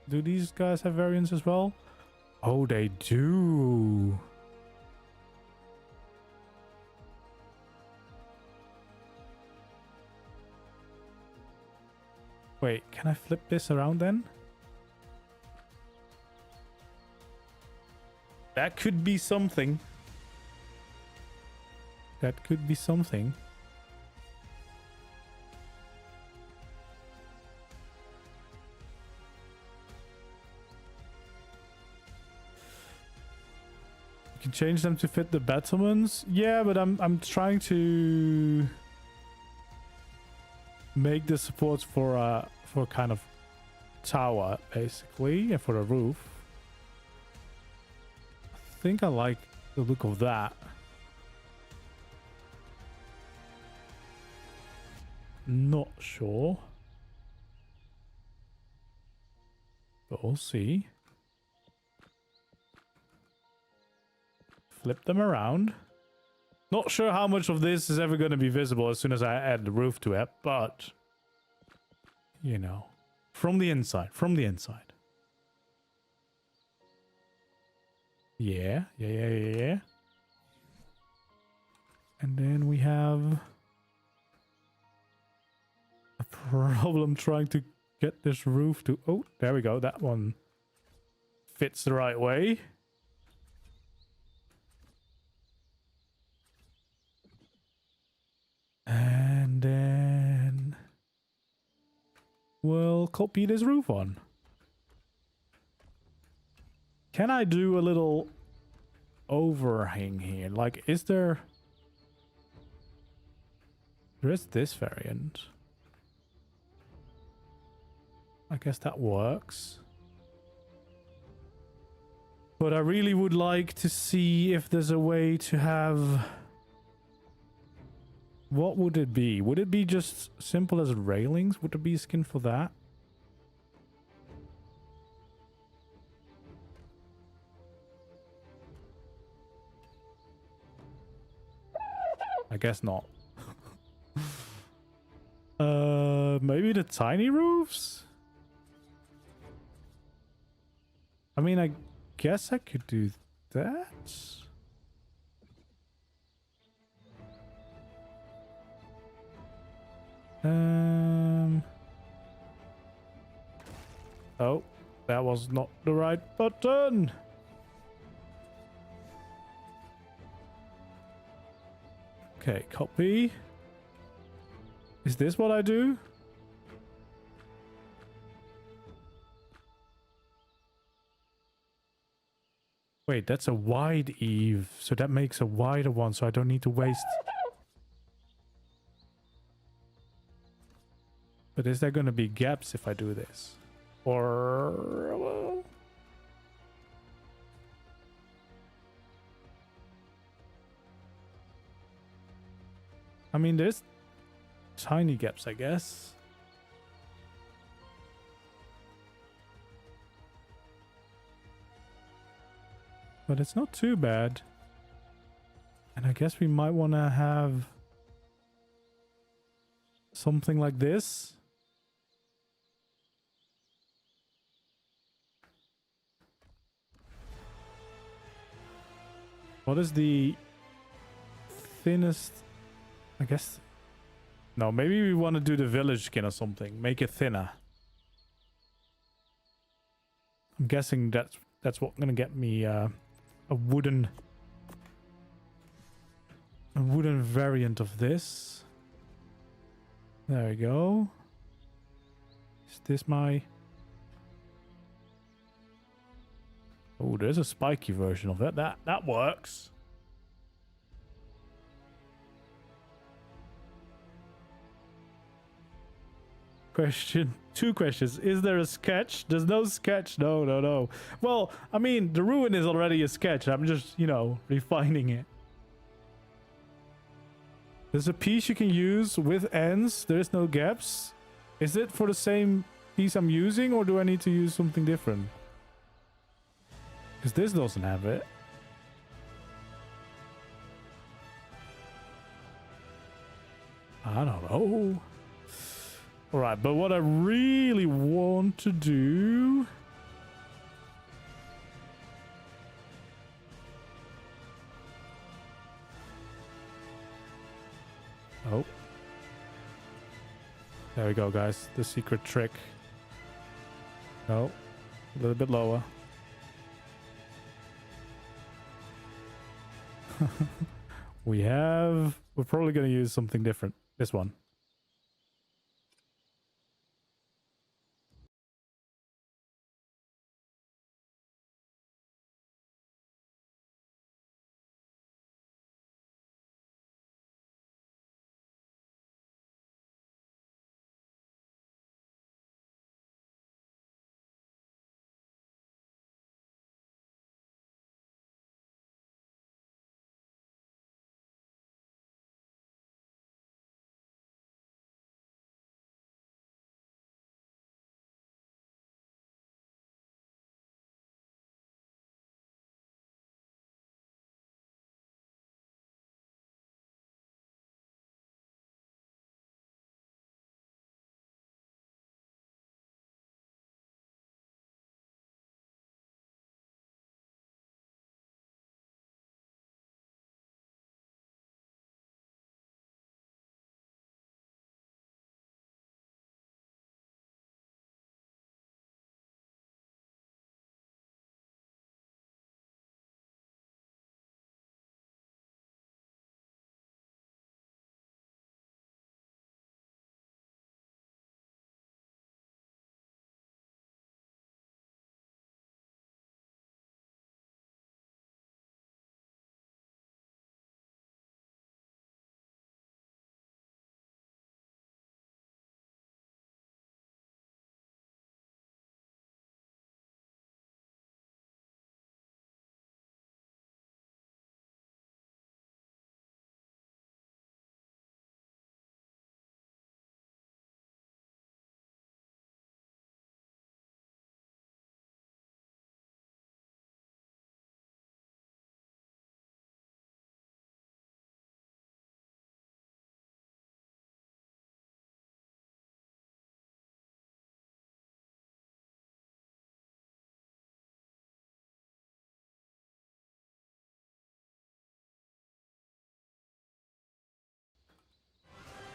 Do these guys have variants as well? Oh, they do. Wait, can I flip this around then? That could be something. That could be something. You can change them to fit the battlements. Yeah, but I'm trying to make the supports for kind of tower basically, and for a roof. I think I like the look of that. Not sure, but we'll see. Flip them around. Not sure how much of this is ever going to be visible as soon as I add the roof to it, but you know, from the inside, Yeah. And then we have a problem trying to get this roof to... Oh, there we go. That one fits the right way. And then we'll copy this roof on. Can I do a little overhang here? Like, is there... There is this variant. I guess that works. But I really would like to see if there's a way to have... What would it be? Would it be just simple as railings? Would there be a skin for that? I guess not. Maybe the tiny roofs? I mean, I guess I could do that. Oh, that was not the right button. Okay, copy. Is this what I do? Wait, that's a wide eave, so that makes a wider one, so I don't need to waste... But is there going to be gaps if I do this? Or... Well... I mean, there's tiny gaps, I guess. But it's not too bad. And I guess we might want to have something like this. What is the thinnest? I guess... No, maybe we want to do the village skin or something. Make it thinner. I'm guessing that's what's gonna get me a wooden variant of this. There we go. Is this my... Oh, there's a spiky version of it. That works. Question. 2 questions. Is there a sketch? There's no sketch. No. Well, I mean, the ruin is already a sketch. I'm just, you know, refining it. There's a piece you can use with ends. There's no gaps. Is it for the same piece I'm using, or do I need to use something different? Because this doesn't have it. I don't know. Alright, but what I really want to do... Oh. There we go, guys. The secret trick. No. A little bit lower. We're probably going to use something different. This one.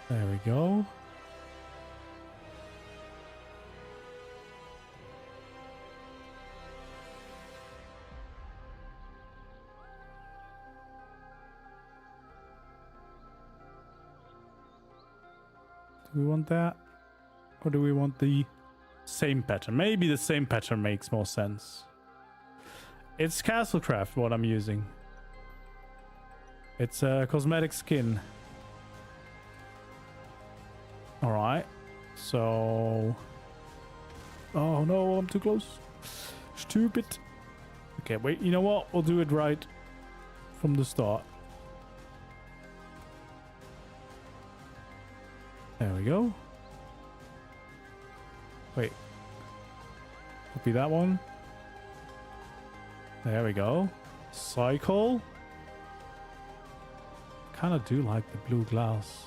There we go. Do we want that? Or do we want the same pattern? Maybe the same pattern makes more sense. It's Castlecraft what I'm using. It's a cosmetic skin. Alright. So... Oh no, I'm too close. Stupid. Okay, wait, you know what? We'll do it right from the start. There we go. Wait. Copy that one. There we go. Cycle. Kind of do like the blue glass.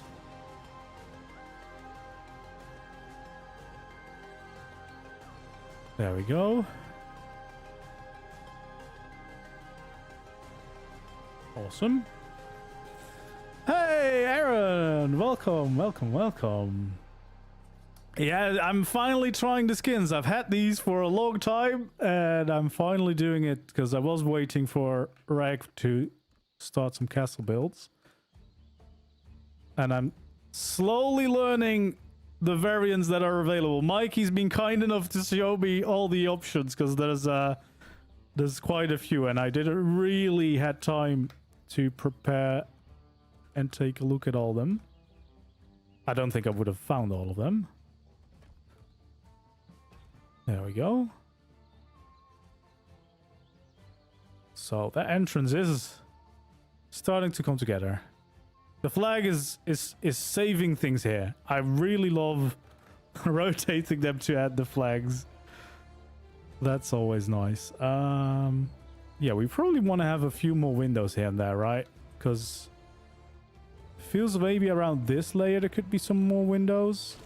There we go. Awesome. Hey, Aaron! Welcome, welcome, welcome. Yeah, I'm finally trying the skins. I've had these for a long time, and I'm finally doing it because I was waiting for Rag to start some castle builds. And I'm slowly learning the variants that are available. Mikey's been kind enough to show me all the options because there's quite a few, and I didn't really had time to prepare and take a look at all of them. I don't think I would have found all of them. There we go. So that entrance is starting to come together. The flag is saving things here. I really love rotating them to add the flags. That's always nice. Yeah, we probably want to have a few more windows here and there, right? Because feels maybe around this layer there could be some more windows.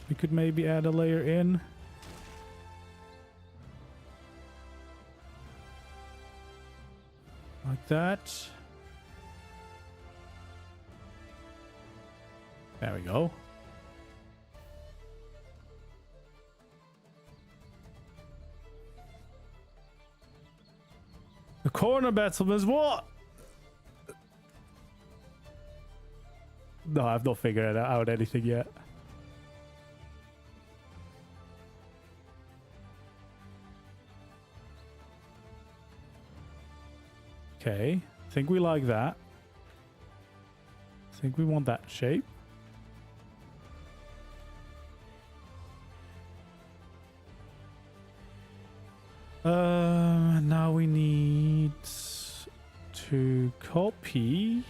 We could maybe add a layer in. Like that. There we go. The corner battlements, what? No, I've not figured out anything yet. Okay, I think we like that. I think we want that shape. Now we need to copy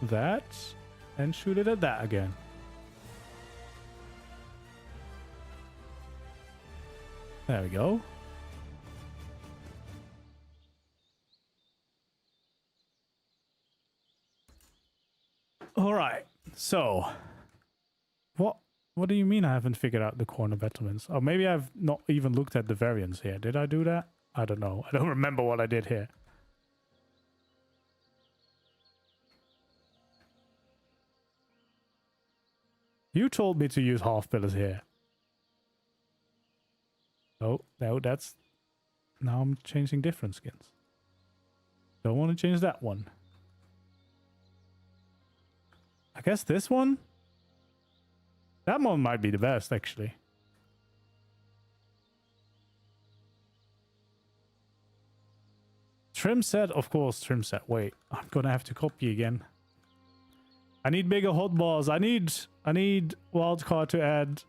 that and shoot it at that again. There we go. All right. So, what do you mean I haven't figured out the corner battlements? Oh, maybe I've not even looked at the variants here. Did I do that? I don't know. I don't remember what I did here. You told me to use half pillars here. Oh, no, that's... Now I'm changing different skins. Don't want to change that one. I guess this one? That one might be the best, actually. Trim set, of course, trim set. Wait, I'm gonna have to copy again. I need bigger hotbars. I need wildcard to add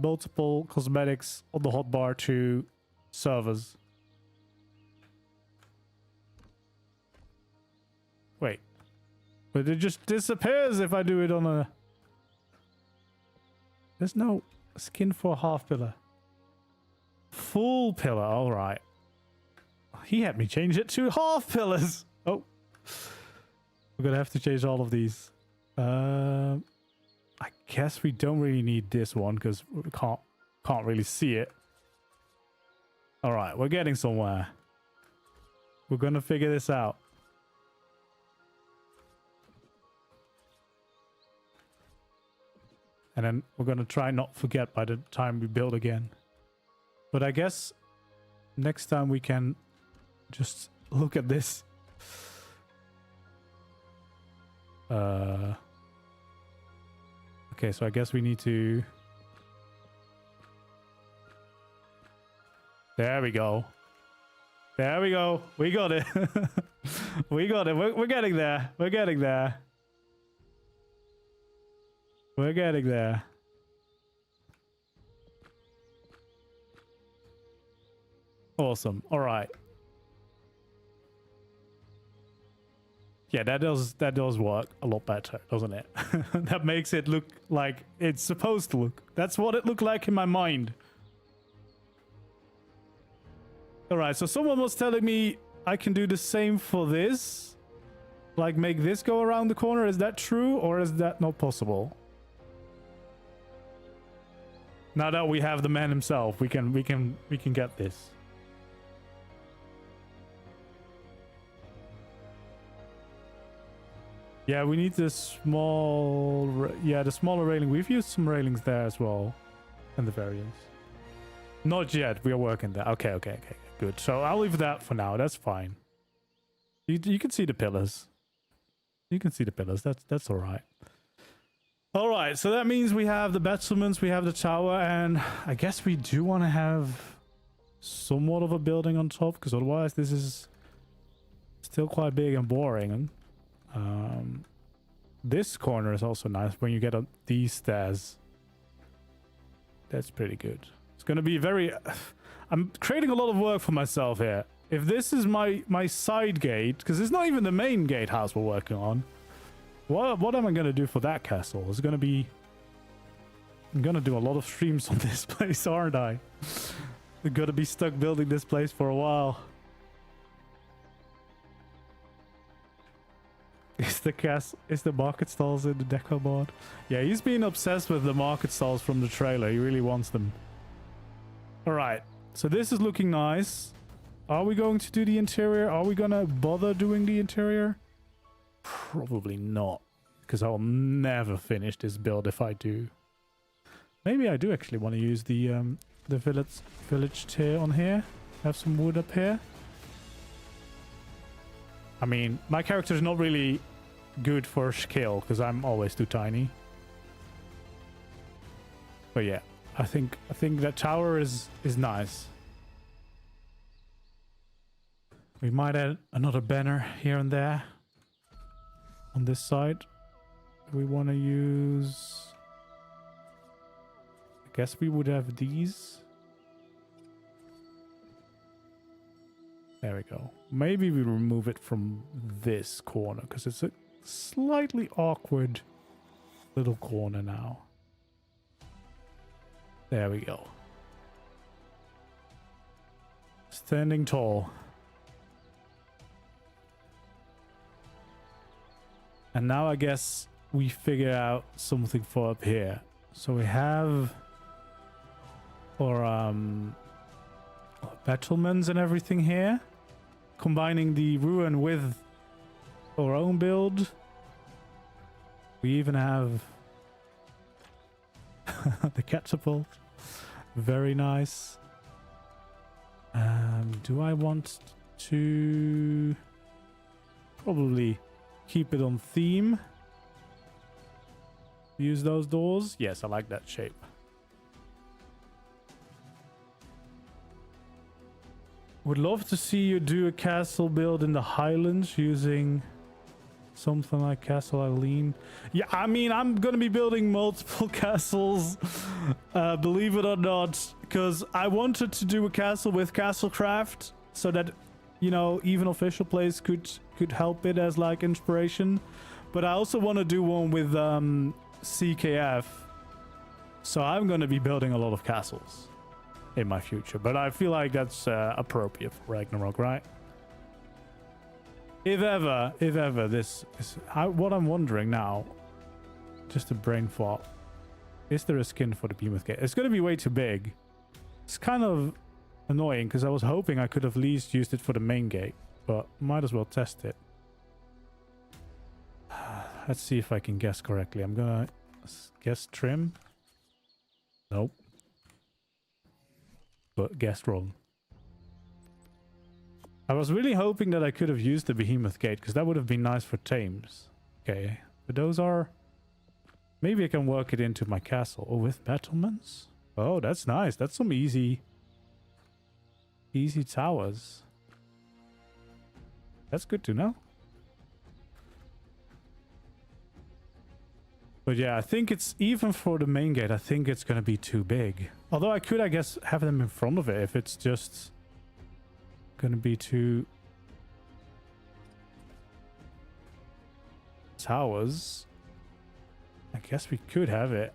multiple cosmetics on the hotbar to servers. Wait. But it just disappears if I do it on a... There's no skin for half pillar. Full pillar, alright. He had me change it to half pillars. Oh. We're gonna have to change all of these. I guess we don't really need this one because we can't really see it. Alright, we're getting somewhere. We're gonna figure this out. And then we're gonna try not forget by the time we build again. But I guess next time we can just look at this. Okay, so I guess we need to... There we go. There we go. We got it. We got it. We're getting there. We're getting there. We're getting there. Awesome. All right. Yeah, that does work a lot better, doesn't it? That makes it look like it's supposed to look. That's what it looked like in my mind. All right, so someone was telling me I can do the same for this. Like make this go around the corner. Is that true or is that not possible? Now that we have the man himself, we can get this. Yeah, we need the small... Yeah, the smaller railing. We've used some railings there as well. And the variants. Not yet. We are working there. Okay. Good. So I'll leave that for now. That's fine. You can see the pillars. You can see the pillars. That's all right. All right. So that means we have the battlements. We have the tower. And I guess we do want to have somewhat of a building on top. Because otherwise this is still quite big and boring. This corner is also nice when you get up these stairs. That's pretty good. It's gonna be very... I'm creating a lot of work for myself here. If this is my side gate, because it's not even the main gatehouse we're working on. What am I gonna do for that castle? It's gonna be... I'm gonna do a lot of streams on this place, aren't I? I'm gonna be stuck building this place for a while. Is the market stalls in the deco mod? Yeah, he's been obsessed with the market stalls from the trailer. He really wants them. Alright, so this is looking nice. Are we going to do the interior? Are we gonna bother doing the interior? Probably not. Because I'll never finish this build if I do. Maybe I do actually want to use the village tier on here. Have some wood up here. I mean, my character is not really good for scale because I'm always too tiny. But yeah, I think that tower is nice. We might add another banner here and there on this side. We want to use... I guess we would have these. There we go. Maybe we remove it from this corner because it's a slightly awkward little corner now. There we go. Standing tall. And now I guess we figure out something for up here. So we have our battlements and everything here. Combining the ruin with our own build. We even have the catapult. Very nice. Do I want to probably keep it on theme? Use those doors? Yes, I like that shape. Would love to see you do a castle build in the Highlands using something like Castle Eileen. Yeah, I mean, I'm gonna be building multiple castles, believe it or not, because I wanted to do a castle with Castlecraft so that, you know, even official players could help it as like inspiration. But I also want to do one with CKF. So I'm gonna be building a lot of castles in my future, but I feel like that's appropriate for Ragnarok, right? If ever this is what I'm wondering now, just a brain thought, is there a skin for the Behemoth Gate? It's gonna be way too big. It's kind of annoying because I was hoping I could have at least used it for the main gate, but might as well test it. Let's see if I can guess correctly. I'm gonna guess trim. Nope. But guessed wrong. I was really hoping that I could have used the Behemoth Gate because that would have been nice for tames. Okay, but those are... Maybe I can work it into my castle. Oh, with battlements? Oh, that's nice. That's some easy towers. That's good to know. But yeah, I think it's, even for the main gate, I think it's going to be too big. Although I could, I guess, have them in front of it if it's just going to be two towers. I guess we could have it.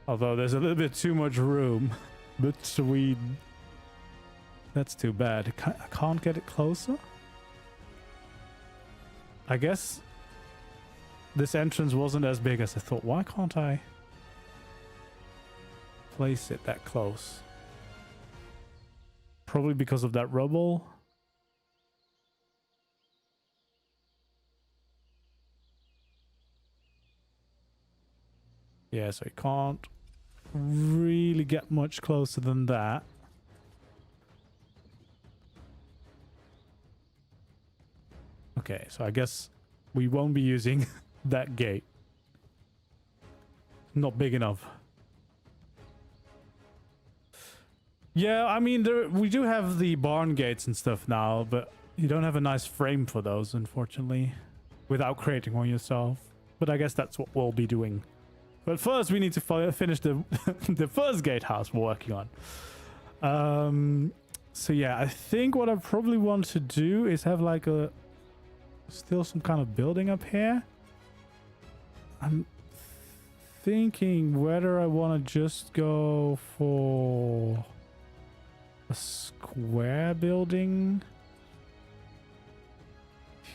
Although there's a little bit too much room between. That's too bad. I can't get it closer. I guess this entrance wasn't as big as I thought. Why can't I place it that close? Probably because of that rubble. Yeah, so you can't really get much closer than that. Okay, so I guess we won't be using that gate. Not big enough. Yeah, I mean, we do have the barn gates and stuff now, but you don't have a nice frame for those, unfortunately, without creating one yourself. But I guess that's what we'll be doing. But first, we need to finish the the first gatehouse we're working on. So yeah, I think what I probably want to do is have like still some kind of building up here. I'm thinking whether I want to just go for a square building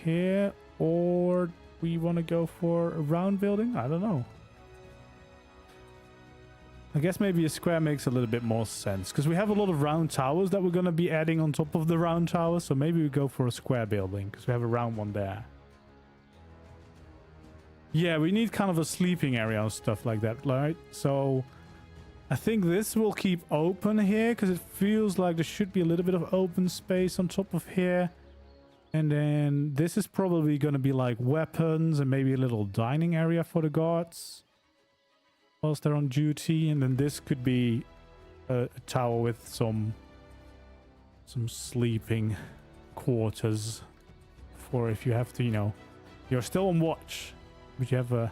here, or we want to go for a round building. I don't know. I guess maybe a square makes a little bit more sense because we have a lot of round towers that we're going to be adding on top of the round tower. So maybe we go for a square building because we have a round one there. Yeah, we need kind of a sleeping area and stuff like that, right? So I think this will keep open here because it feels like there should be a little bit of open space on top of here. And then this is probably going to be like weapons and maybe a little dining area for the guards whilst they're on duty. And then this could be a tower with some sleeping quarters for if you have to, you know, you're still on watch, but you have a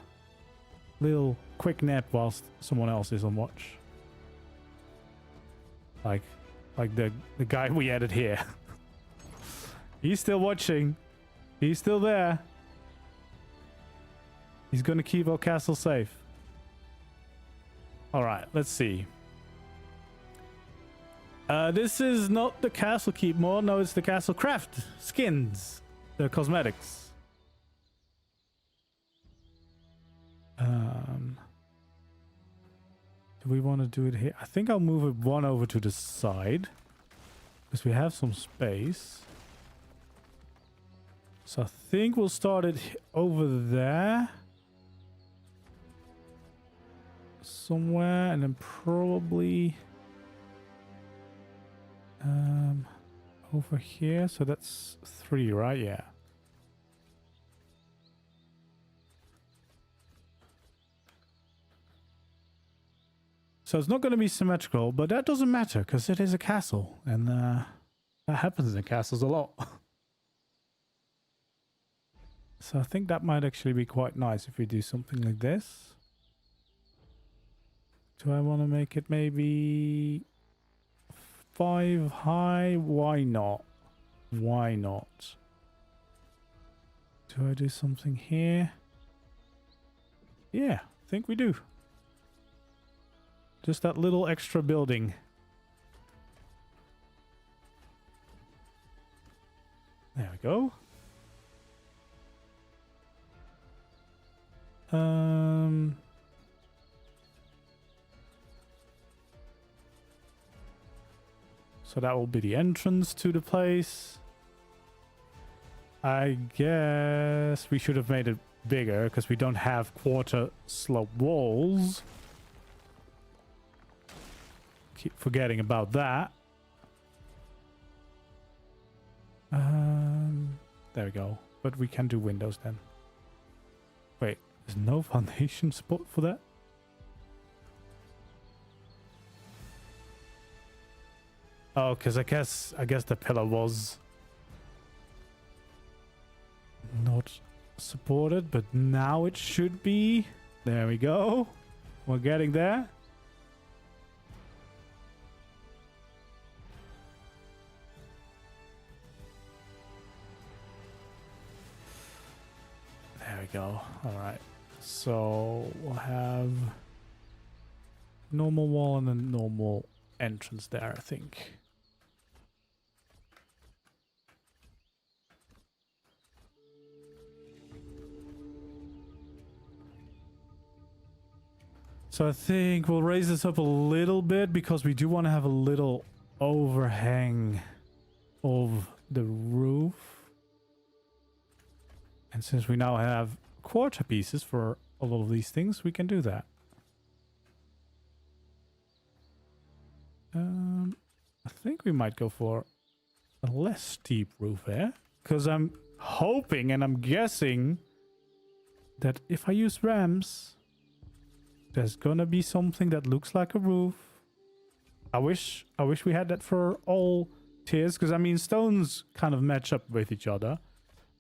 little quick nap whilst someone else is on watch. Like the guy we added here. He's still watching. He's still there. He's gonna keep our castle safe. Alright, let's see. This is not the castle keep more. No, it's the castle craft skins. The cosmetics. Do we want to do it here? I think I'll move it one over to the side. Because we have some space. So I think we'll start it over there. Somewhere. And then probably... over here. So that's 3, right? Yeah. So it's not going to be symmetrical, but that doesn't matter because it is a castle, and that happens in castles a lot. So I think that might actually be quite nice if we do something like this. Do I want to make it maybe 5 high? Why not? Why not? Do I do something here? Yeah, I think we do. Just that little extra building. There we go. So that will be the entrance to the place. I guess we should have made it bigger because we don't have quarter slope walls. Keep forgetting about that. There we go. But we can do windows then. Wait, there's no foundation support for that? Oh, because I guess the pillar was not supported, but now it should be. There we go. We're getting there. There we go. All right. So we'll have normal wall and a normal entrance there, I think. So I think we'll raise this up a little bit because we do want to have a little overhang of the roof. And since we now have quarter pieces for a lot of these things, we can do that. I think we might go for a less steep roof here. Because I'm hoping and I'm guessing that if I use ramps, there's gonna be something that looks like a roof. I wish we had that for all tiers, because I mean stones kind of match up with each other,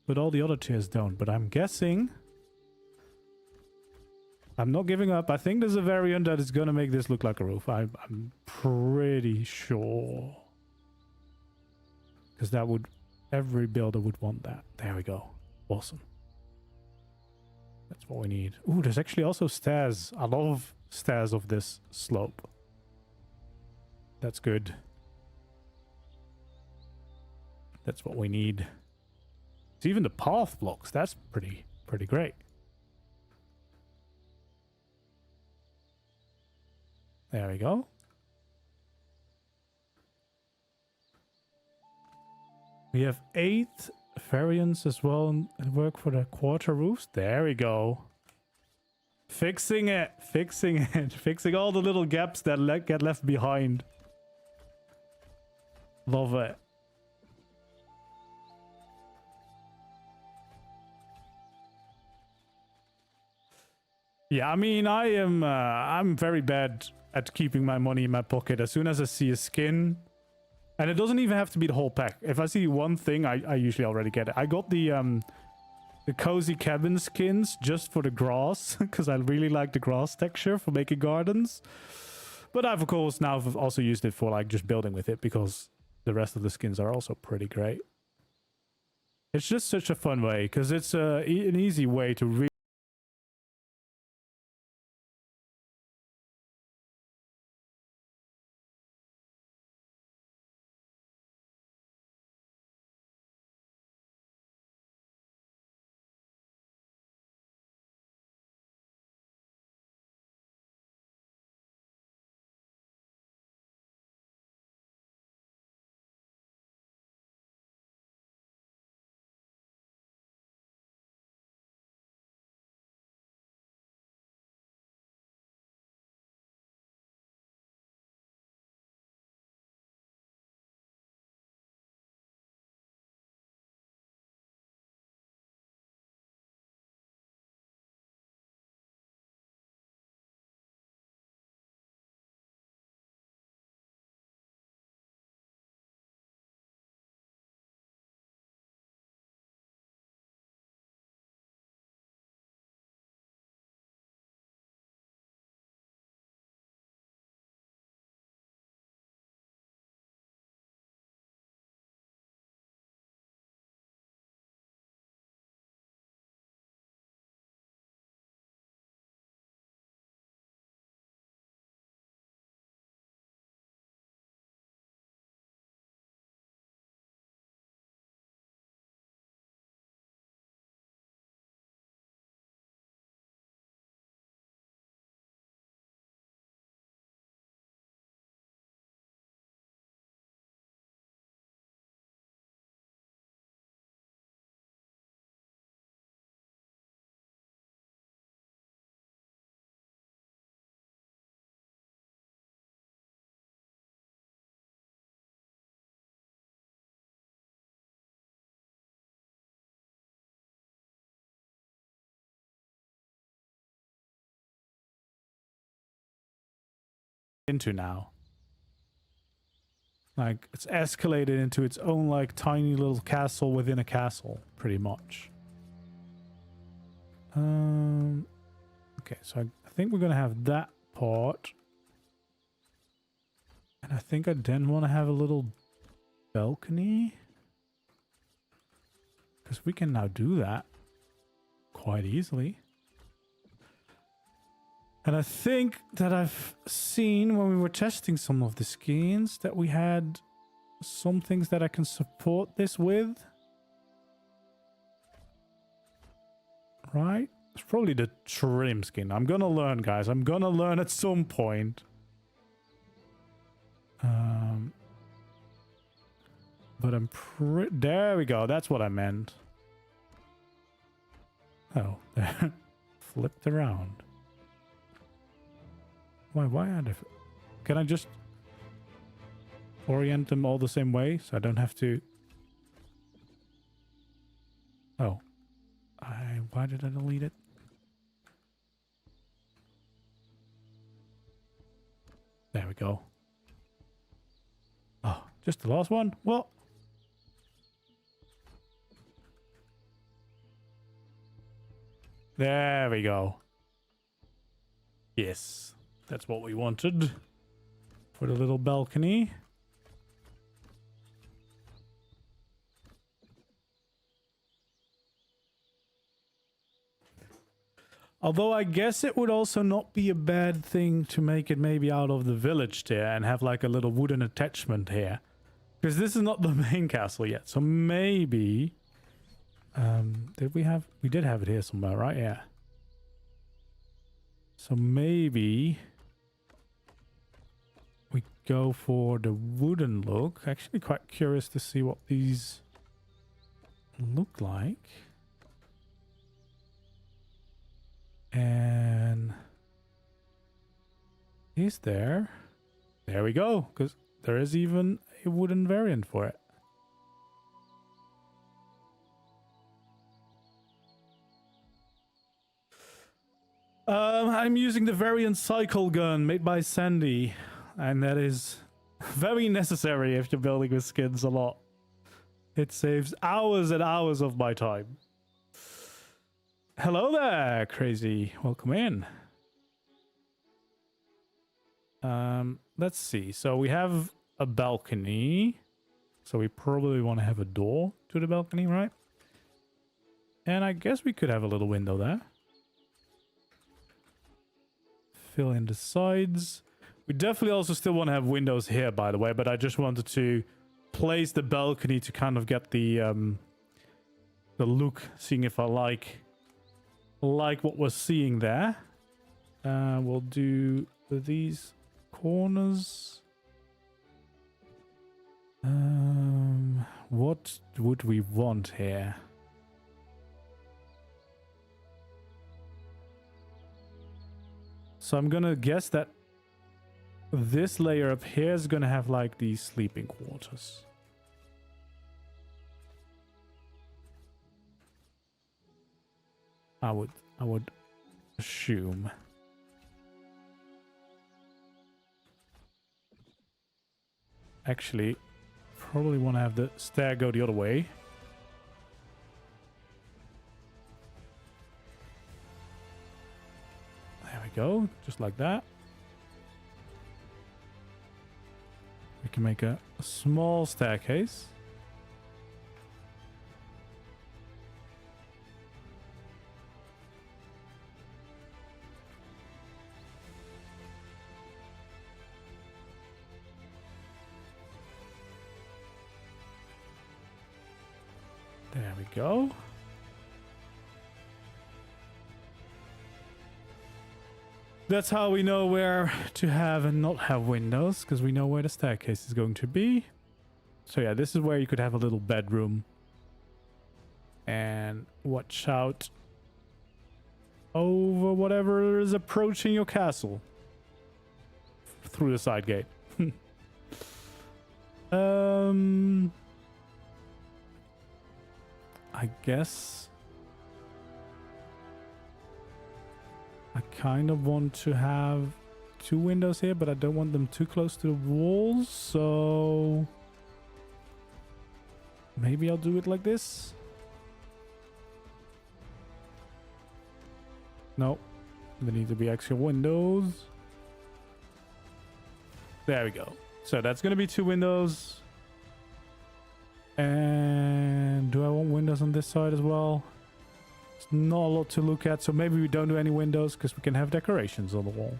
but all the other tiers don't. But I'm guessing, I'm not giving up. I think there's a variant that is gonna make this look like a roof. I'm pretty sure, because that would, every builder would want that. There we go. Awesome. That's what we need. Ooh, there's actually also stairs. I love stairs of this slope. That's good. That's what we need. It's even the path blocks. That's pretty great. There we go. We have 8 variants as well and work for the quarter roofs. There we go. Fixing it. Fixing all the little gaps that get left behind. Love it. Yeah, I mean, I'm very bad at keeping my money in my pocket. As soon as I see a skin, and it doesn't even have to be the whole pack. If I see one thing, I usually already get it. I got the cozy cabin skins just for the grass because I really like the grass texture for making gardens. But I've of course now also used it for like just building with it because the rest of the skins are also pretty great. It's just such a fun way because it's an easy way to really into now. Like it's escalated into its own like tiny little castle within a castle, pretty much. Okay, so I think we're gonna have that part. And I think I then want to have a little balcony. Because we can now do that quite easily. And I think that I've seen when we were testing some of the skins that we had some things that I can support this with. Right? It's probably the trim skin. I'm gonna learn, guys. I'm gonna learn at some point. But I'm there we go. That's what I meant. Oh, flipped around. Why are they... Can I just orient them all the same way so I don't have to... Oh. Why did I delete it? There we go. Oh, just the last one? Well... There we go. Yes, that's what we wanted for the little balcony. Although I guess it would also not be a bad thing to make it maybe out of the village there and have like a little wooden attachment here. Because this is not the main castle yet. So maybe... we did have it here somewhere, right? Yeah. So maybe we go for the wooden look. Actually quite curious to see what these look like. And is there? There we go, because there is even a wooden variant for it. I'm using the variant cycle gun made by Sandy, and that is very necessary if you're building with skins a lot. It saves hours and hours of my time. Hello there, crazy. Welcome in. Let's see. So we have a balcony. So we probably want to have a door to the balcony, right? And I guess we could have a little window there. Fill in the sides. We definitely also still want to have windows here, by the way, but I just wanted to place the balcony to kind of get the look, seeing if I like what we're seeing there. We'll do these corners. What would we want here? So I'm gonna guess that this layer up here is gonna have like these sleeping quarters. I would assume. Actually, probably want to have the stair go the other way. There we go, just like that. We can make a small staircase. There we go. That's how we know where to have and not have windows, because we know where the staircase is going to be. So yeah, this is where you could have a little bedroom. And watch out over whatever is approaching your castle through the side gate. I guess I kind of want to have 2 windows here, but I don't want them too close to the walls, so maybe I'll do it like this. No, there need to be extra windows. There we go. So that's going to be 2 windows. And do I want windows on this side as well? It's not a lot to look at, so maybe we don't do any windows because we can have decorations on the wall.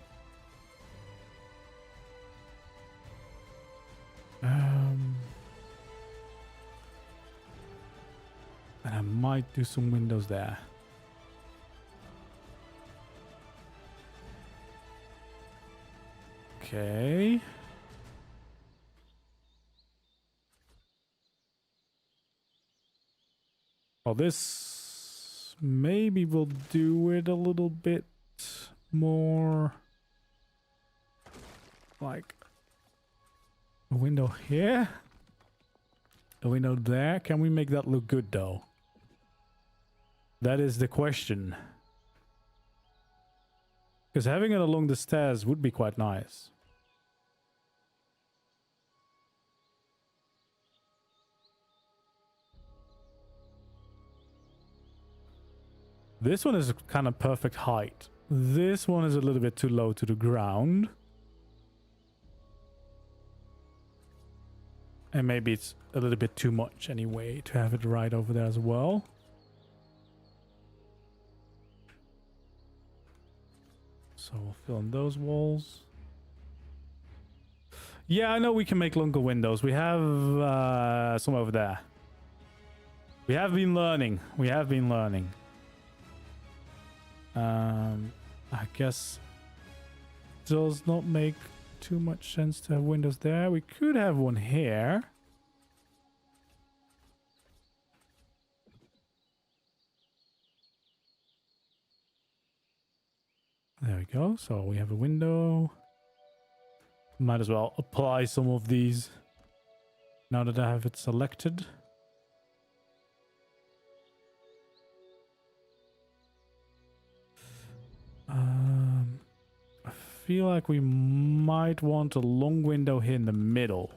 And I might do some windows there. Okay. Well, this maybe will do it a little bit more like a window here, a window there. Can we make that look good though? That is the question. Because having it along the stairs would be quite nice. This one is kind of perfect height. This one is a little bit too low to the ground. And maybe it's a little bit too much anyway to have it right over there as well. So we'll fill in those walls. Yeah, I know we can make longer windows. We have some over there. We have been learning. We have been learning. I guess it does not make too much sense to have windows there. We could have one here. There we go. So we have a window. Might as well apply some of these now that I have it selected. feel like we might want a long window here in the middle.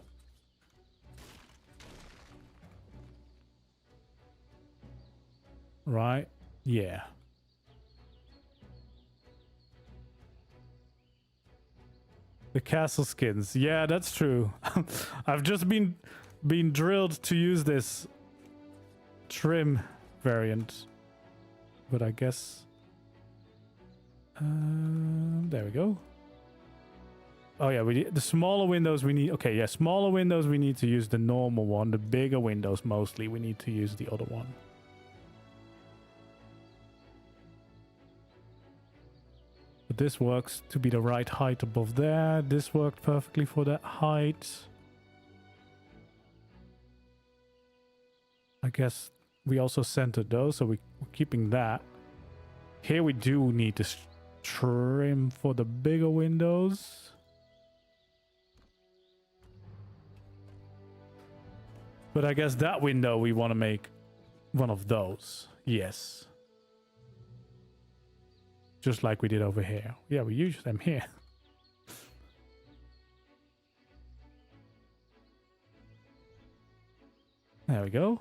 Right? Yeah. The castle skins. Yeah, that's true. I've just been drilled to use this trim variant. But I guess... there we go. Oh yeah, we need the smaller windows we need... Okay, yeah, smaller windows we need to use the normal one. The bigger windows mostly we need to use the other one. But this works to be the right height above there. This worked perfectly for that height. I guess we also centered those, so we're keeping that. Here we do need to trim for the bigger windows. But I guess that window we want to make one of those. Yes. Just like we did over here. Yeah, we use them here. There we go.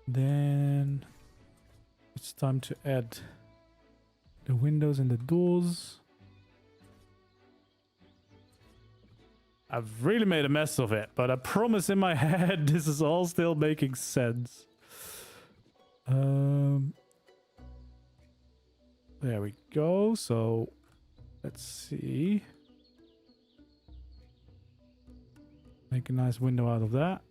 Then it's time to add the windows and the doors. I've really made a mess of it, but I promise in my head this is all still making sense. There we go. So let's see. Make a nice window out of that.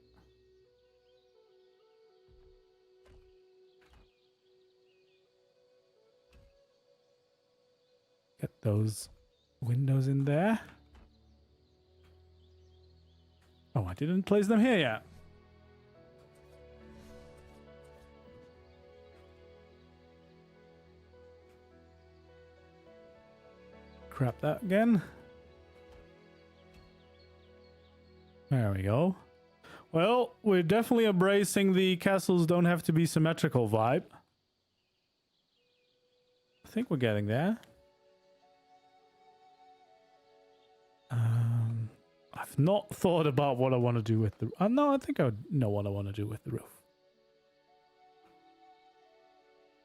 Get those windows in there. Oh, I didn't place them here yet. Grab that again. There we go. Well, we're definitely embracing the castles don't have to be symmetrical vibe. I think we're getting there. I've not thought about what I want to do with the... no, I think I know what I want to do with the roof.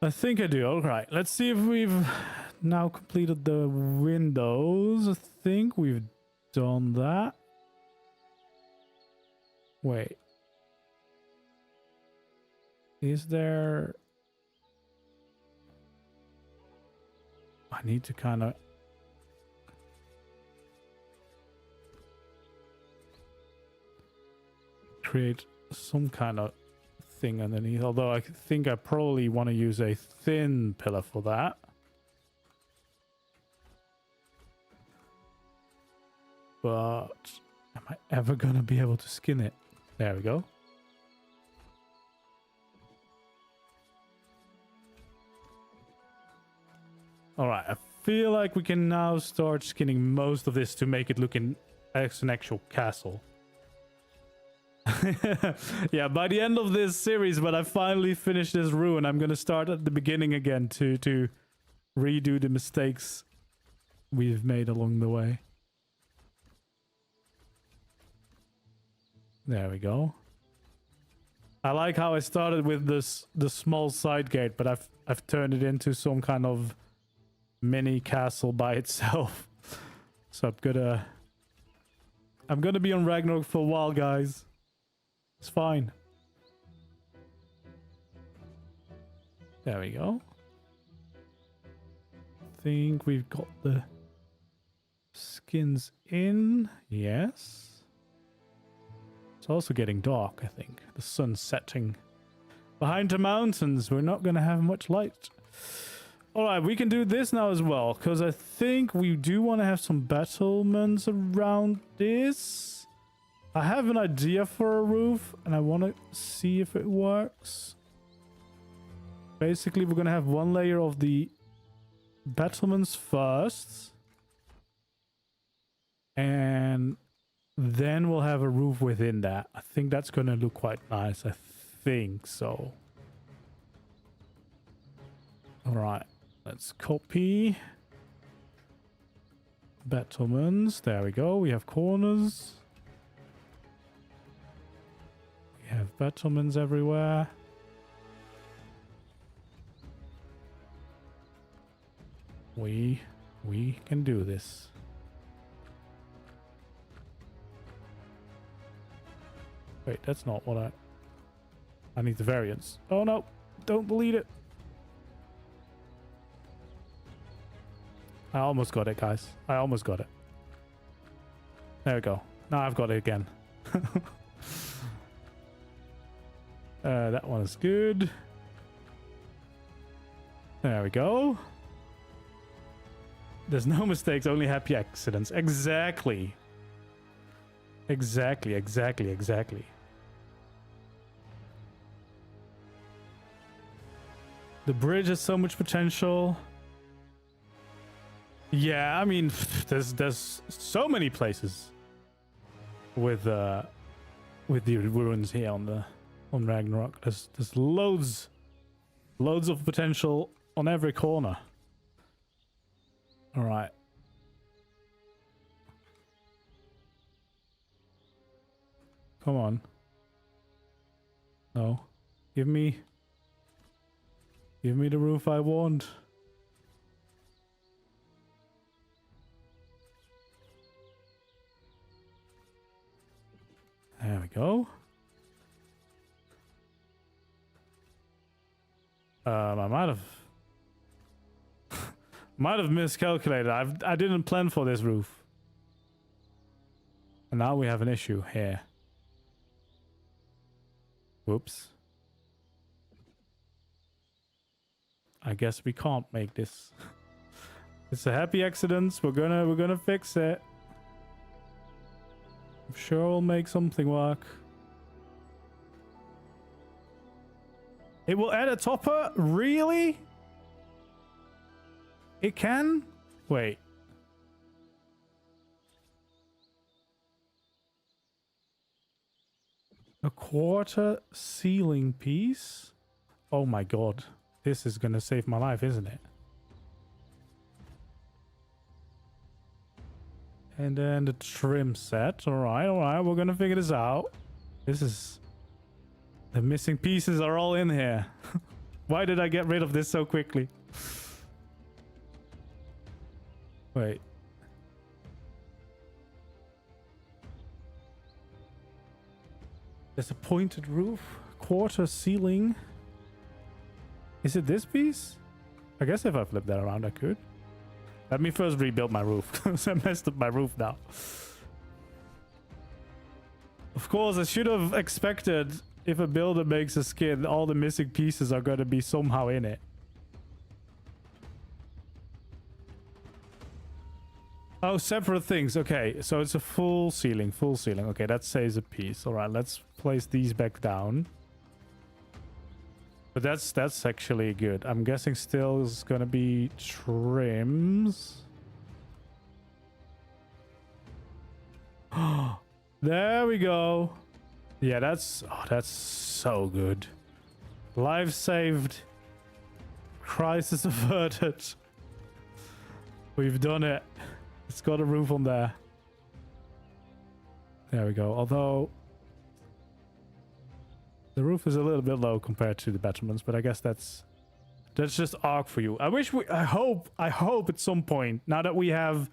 I think I do. All right, let's see if we've now completed the windows. I think we've done that. Wait. Is there... I need to kind of... create some kind of thing underneath, although I think I probably want to use a thin pillar for that. But am I ever gonna be able to skin it? There we go. All right, I feel like we can now start skinning most of this to make it look as an actual castle. Yeah, by the end of this series, when I finally finish this ruin, I'm gonna start at the beginning again to redo the mistakes we've made along the way. There we go. I like how I started with the small side gate, but I've turned it into some kind of mini castle by itself. So I'm gonna be on Ragnarok for a while, guys. It's fine. There we go. I think we've got the skins in. Yes. It's also getting dark, I think. The sun's setting. Behind the mountains, we're not going to have much light. Alright, we can do this now as well, because I think we do want to have some battlements around this. I have an idea for a roof, and I want to see if it works. Basically, we're going to have one layer of the battlements first. And then we'll have a roof within that. I think that's going to look quite nice. I think so. Alright, let's copy. Battlements. There we go. We have corners. We have battlements everywhere. We can do this. Wait, that's not what I need the variance. Oh no, don't delete it. I almost got it, guys. I almost got it. There we go. Now I've got it again. That one is good. There we go. There's no mistakes, only happy accidents. Exactly. Exactly. The bridge has so much potential. Yeah, I mean, there's so many places with the ruins here on Ragnarok. There's loads of potential on every corner. All right. Come on. No. Give me the roof I want. There we go. I might have miscalculated. I didn't plan for this roof. And now we have an issue here. Whoops. I guess we can't make this. It's a happy accident. We're gonna fix it. I'm sure we'll make something work. It will add a topper? Really? It can? Wait. A quarter ceiling piece? Oh my god. This is gonna save my life, isn't it? And then the trim set. Alright. We're gonna figure this out. This is... The missing pieces are all in here. Why did I get rid of this so quickly? Wait. There's a pointed roof. Quarter ceiling. Is it this piece? I guess if I flip that around, I could. Let me first rebuild my roof, because I messed up my roof now. Of course, I should have expected if a builder makes a skin, all the missing pieces are going to be somehow in it. Oh, separate things. Okay, so it's a full ceiling. Okay, that saves a piece. All right, let's place these back down. But that's actually good. I'm guessing still is going to be trims. There we go. Yeah, that's so good. Life saved. Crisis averted. We've done it. It's got a roof on there. There we go. Although the roof is a little bit low compared to the battlements, but I guess that's just ARK for you. I hope at some point, now that we have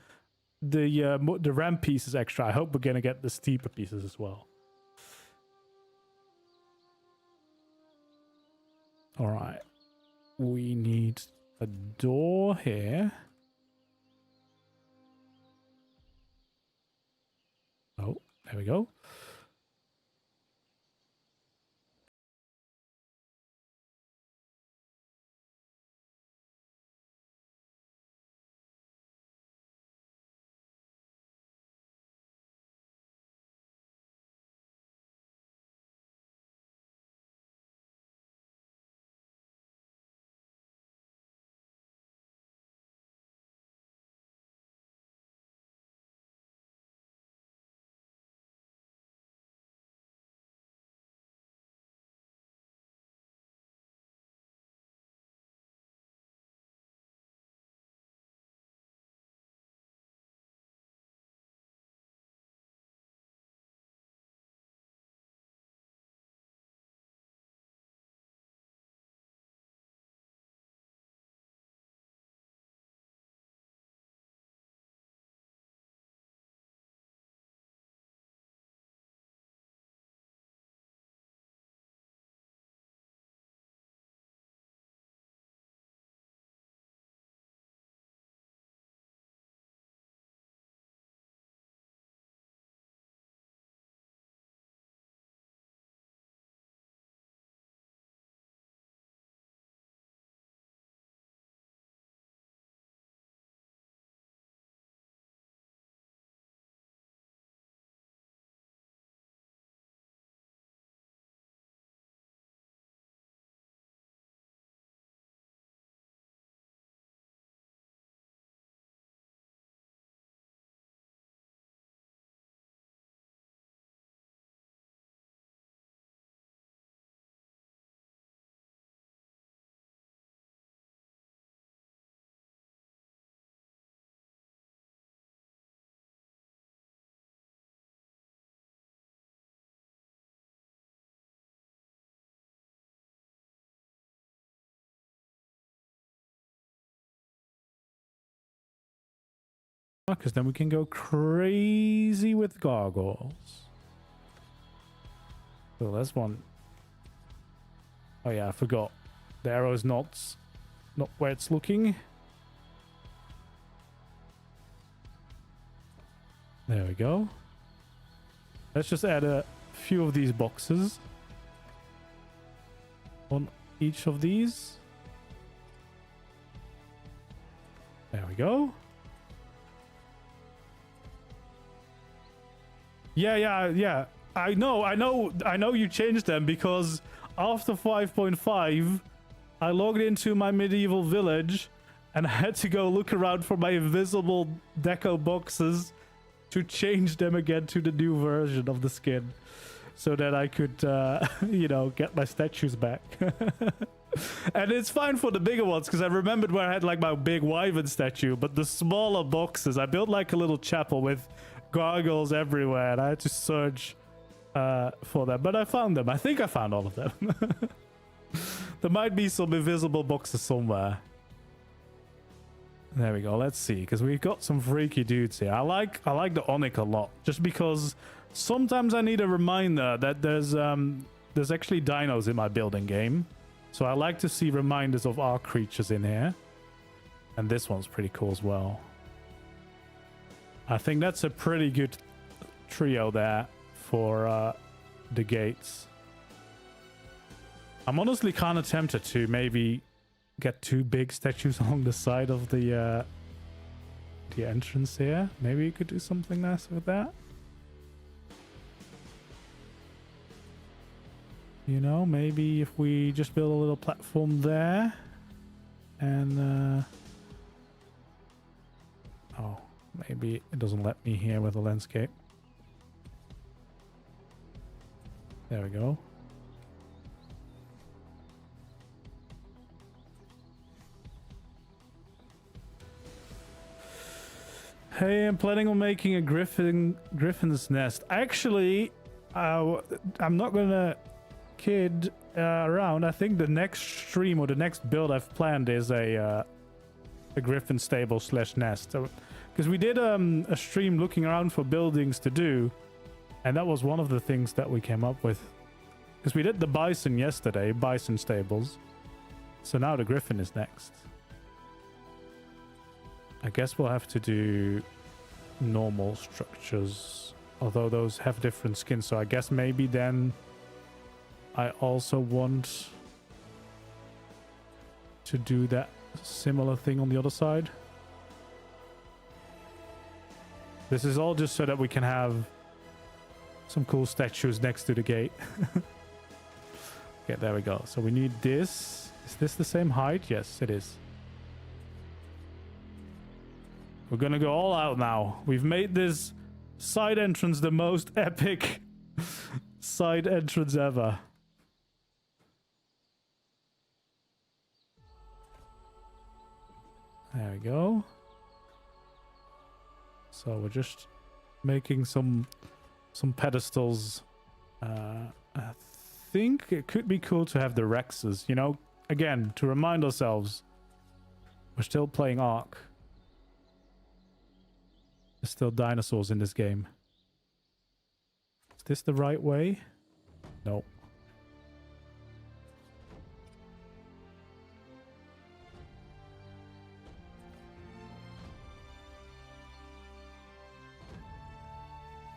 the ramp pieces extra, I hope we're gonna get the steeper pieces as well. All right, we need a door here. Oh, there we go. Because then we can go crazy with gargoyles. So that's one. Oh yeah, I forgot. The arrow is not where it's looking. There we go. Let's just add a few of these boxes on each of these. There we go. Yeah. I know you changed them because after 5.5, I logged into my medieval village and I had to go look around for my invisible deco boxes to change them again to the new version of the skin so that I could, you know, get my statues back. And it's fine for the bigger ones because I remembered where I had like my big wyvern statue, but the smaller boxes, I built like a little chapel with gargoyles everywhere and I had to search for them, but I found them. I think I found all of them. There might be some invisible boxes somewhere. There we go. Let's see, because we've got some freaky dudes here. I like the Onyx a lot, just because sometimes I need a reminder that there's actually dinos in my building game. So I like to see reminders of ARK creatures in here. And this one's pretty cool as well. I think that's a pretty good trio there for the gates. I'm honestly kind of tempted to maybe get two big statues along the side of the entrance here. Maybe you could do something nice with that. You know, maybe if we just build a little platform there and oh, maybe it doesn't let me here with the landscape. There we go. Hey, I'm planning on making a griffin's nest. Actually, I'm not gonna kid around. I think the next stream or the next build I've planned is a griffin stable / nest. Because we did a stream looking around for buildings to do, and that was one of the things that we came up with. Because we did the bison yesterday, bison stables. So now the griffin is next. I guess we'll have to do normal structures, although those have different skins. So I guess maybe then I also want to do that similar thing on the other side. This is all just so that we can have some cool statues next to the gate. Okay, there we go. So we need this. Is this the same height? Yes, it is. We're gonna go all out now. We've made this side entrance the most epic side entrance ever. There we go. So we're just making some pedestals. I think it could be cool to have the Rexes, you know, again, to remind ourselves we're still playing ARK. There's still dinosaurs in this game. Is this the right way? No.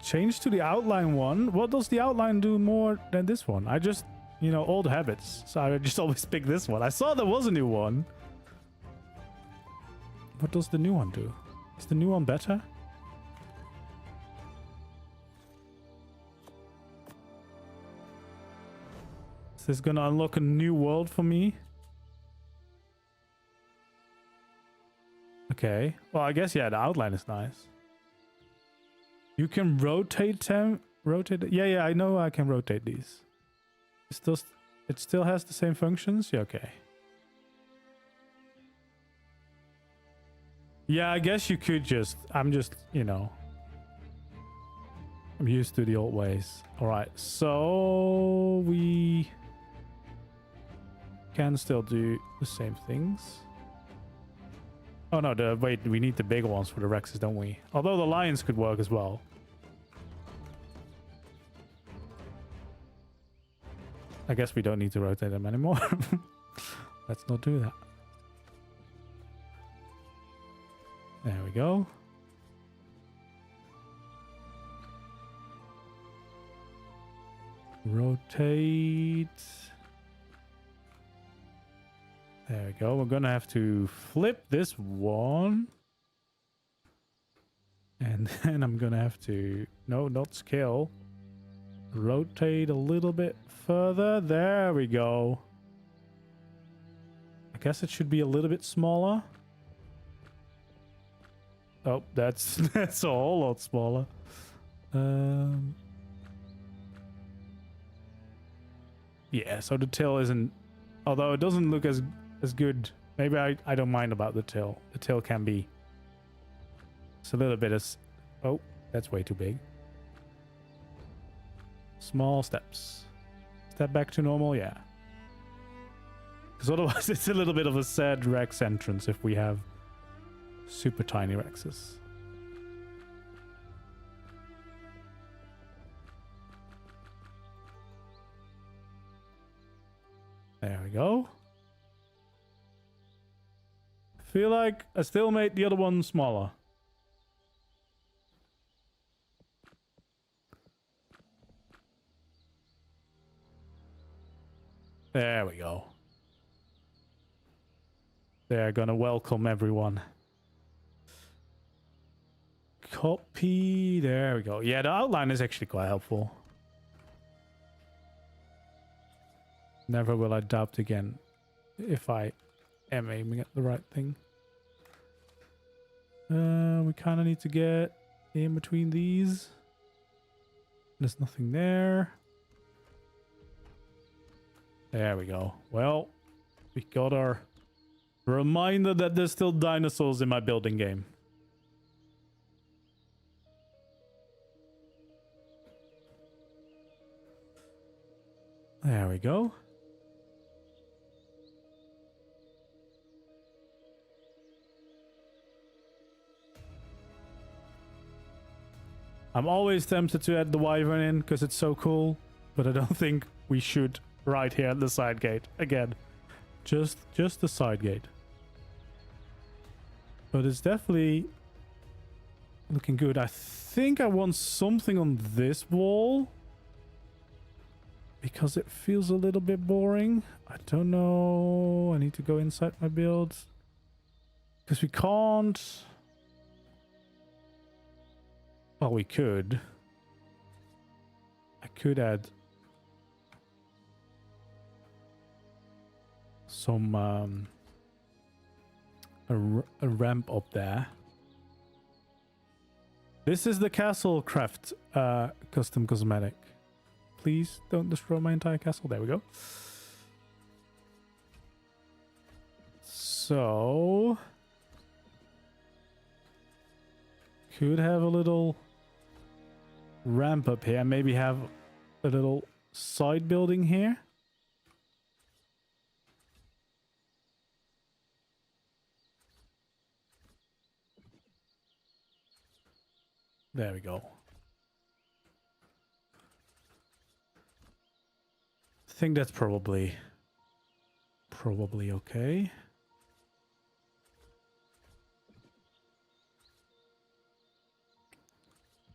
Change to the outline one. What does the outline do more than this one? I just, you know, old habits. So I just always pick this one. I saw there was a new one. What does the new one do? Is the new one better? Is this gonna unlock a new world for me? Okay. Well, I guess, yeah, the outline is nice. You can rotate them. Yeah, I know I can rotate these. It still has the same functions? Yeah, okay. Yeah, I guess you could just... I'm just, you know... I'm used to the old ways. Alright, so... we... can still do the same things. Oh no, wait, we need the bigger ones for the Rexes, don't we? Although the lions could work as well. I guess we don't need to rotate them anymore. Let's not do that. There we go. Rotate. There we go. We're gonna have to flip this one. And then I'm gonna have to... No, not scale. Rotate a little bit further. There we go. I guess it should be a little bit smaller. Oh, that's a whole lot smaller. Yeah, so the tail isn't... Although it doesn't look as good. Maybe I don't mind about the tail. The tail can be... It's a little bit as... Oh, that's way too big. Small steps. Step back to normal, yeah. Because otherwise it's a little bit of a sad Rex entrance if we have super tiny Rexes. There we go. Feel like I still made the other one smaller. There we go. They're gonna welcome everyone. Copy. There we go. Yeah, the outline is actually quite helpful. Never will I doubt again if I am aiming at the right thing. We kind of need to get in between these. There's nothing there. There we go. Well, we got our reminder that there's still dinosaurs in my building game. There we go. I'm always tempted to add the wyvern in because it's so cool, but I don't think we should right here at the side gate. Again, just the side gate. But it's definitely looking good. I think I want something on this wall because it feels a little bit boring. I don't know. I need to go inside my builds because we can't... Well, we could. I could add some a ramp up there. This is the castle craft custom cosmetic. Please don't destroy my entire castle. There we go. So could have a little ramp up here, maybe have a little side building here. There we go. I think that's probably okay.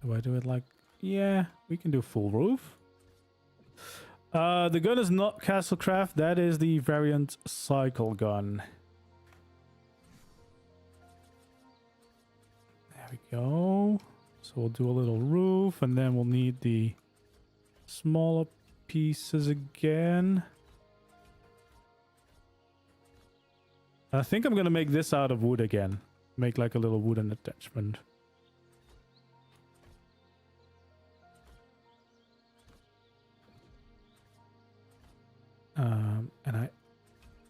Do I do it like... Yeah, we can do full roof. The gun is not Castlecraft. That is the variant cycle gun. There we go. So we'll do a little roof and then we'll need the smaller pieces again. I think I'm going to make this out of wood again. Make like a little wooden attachment.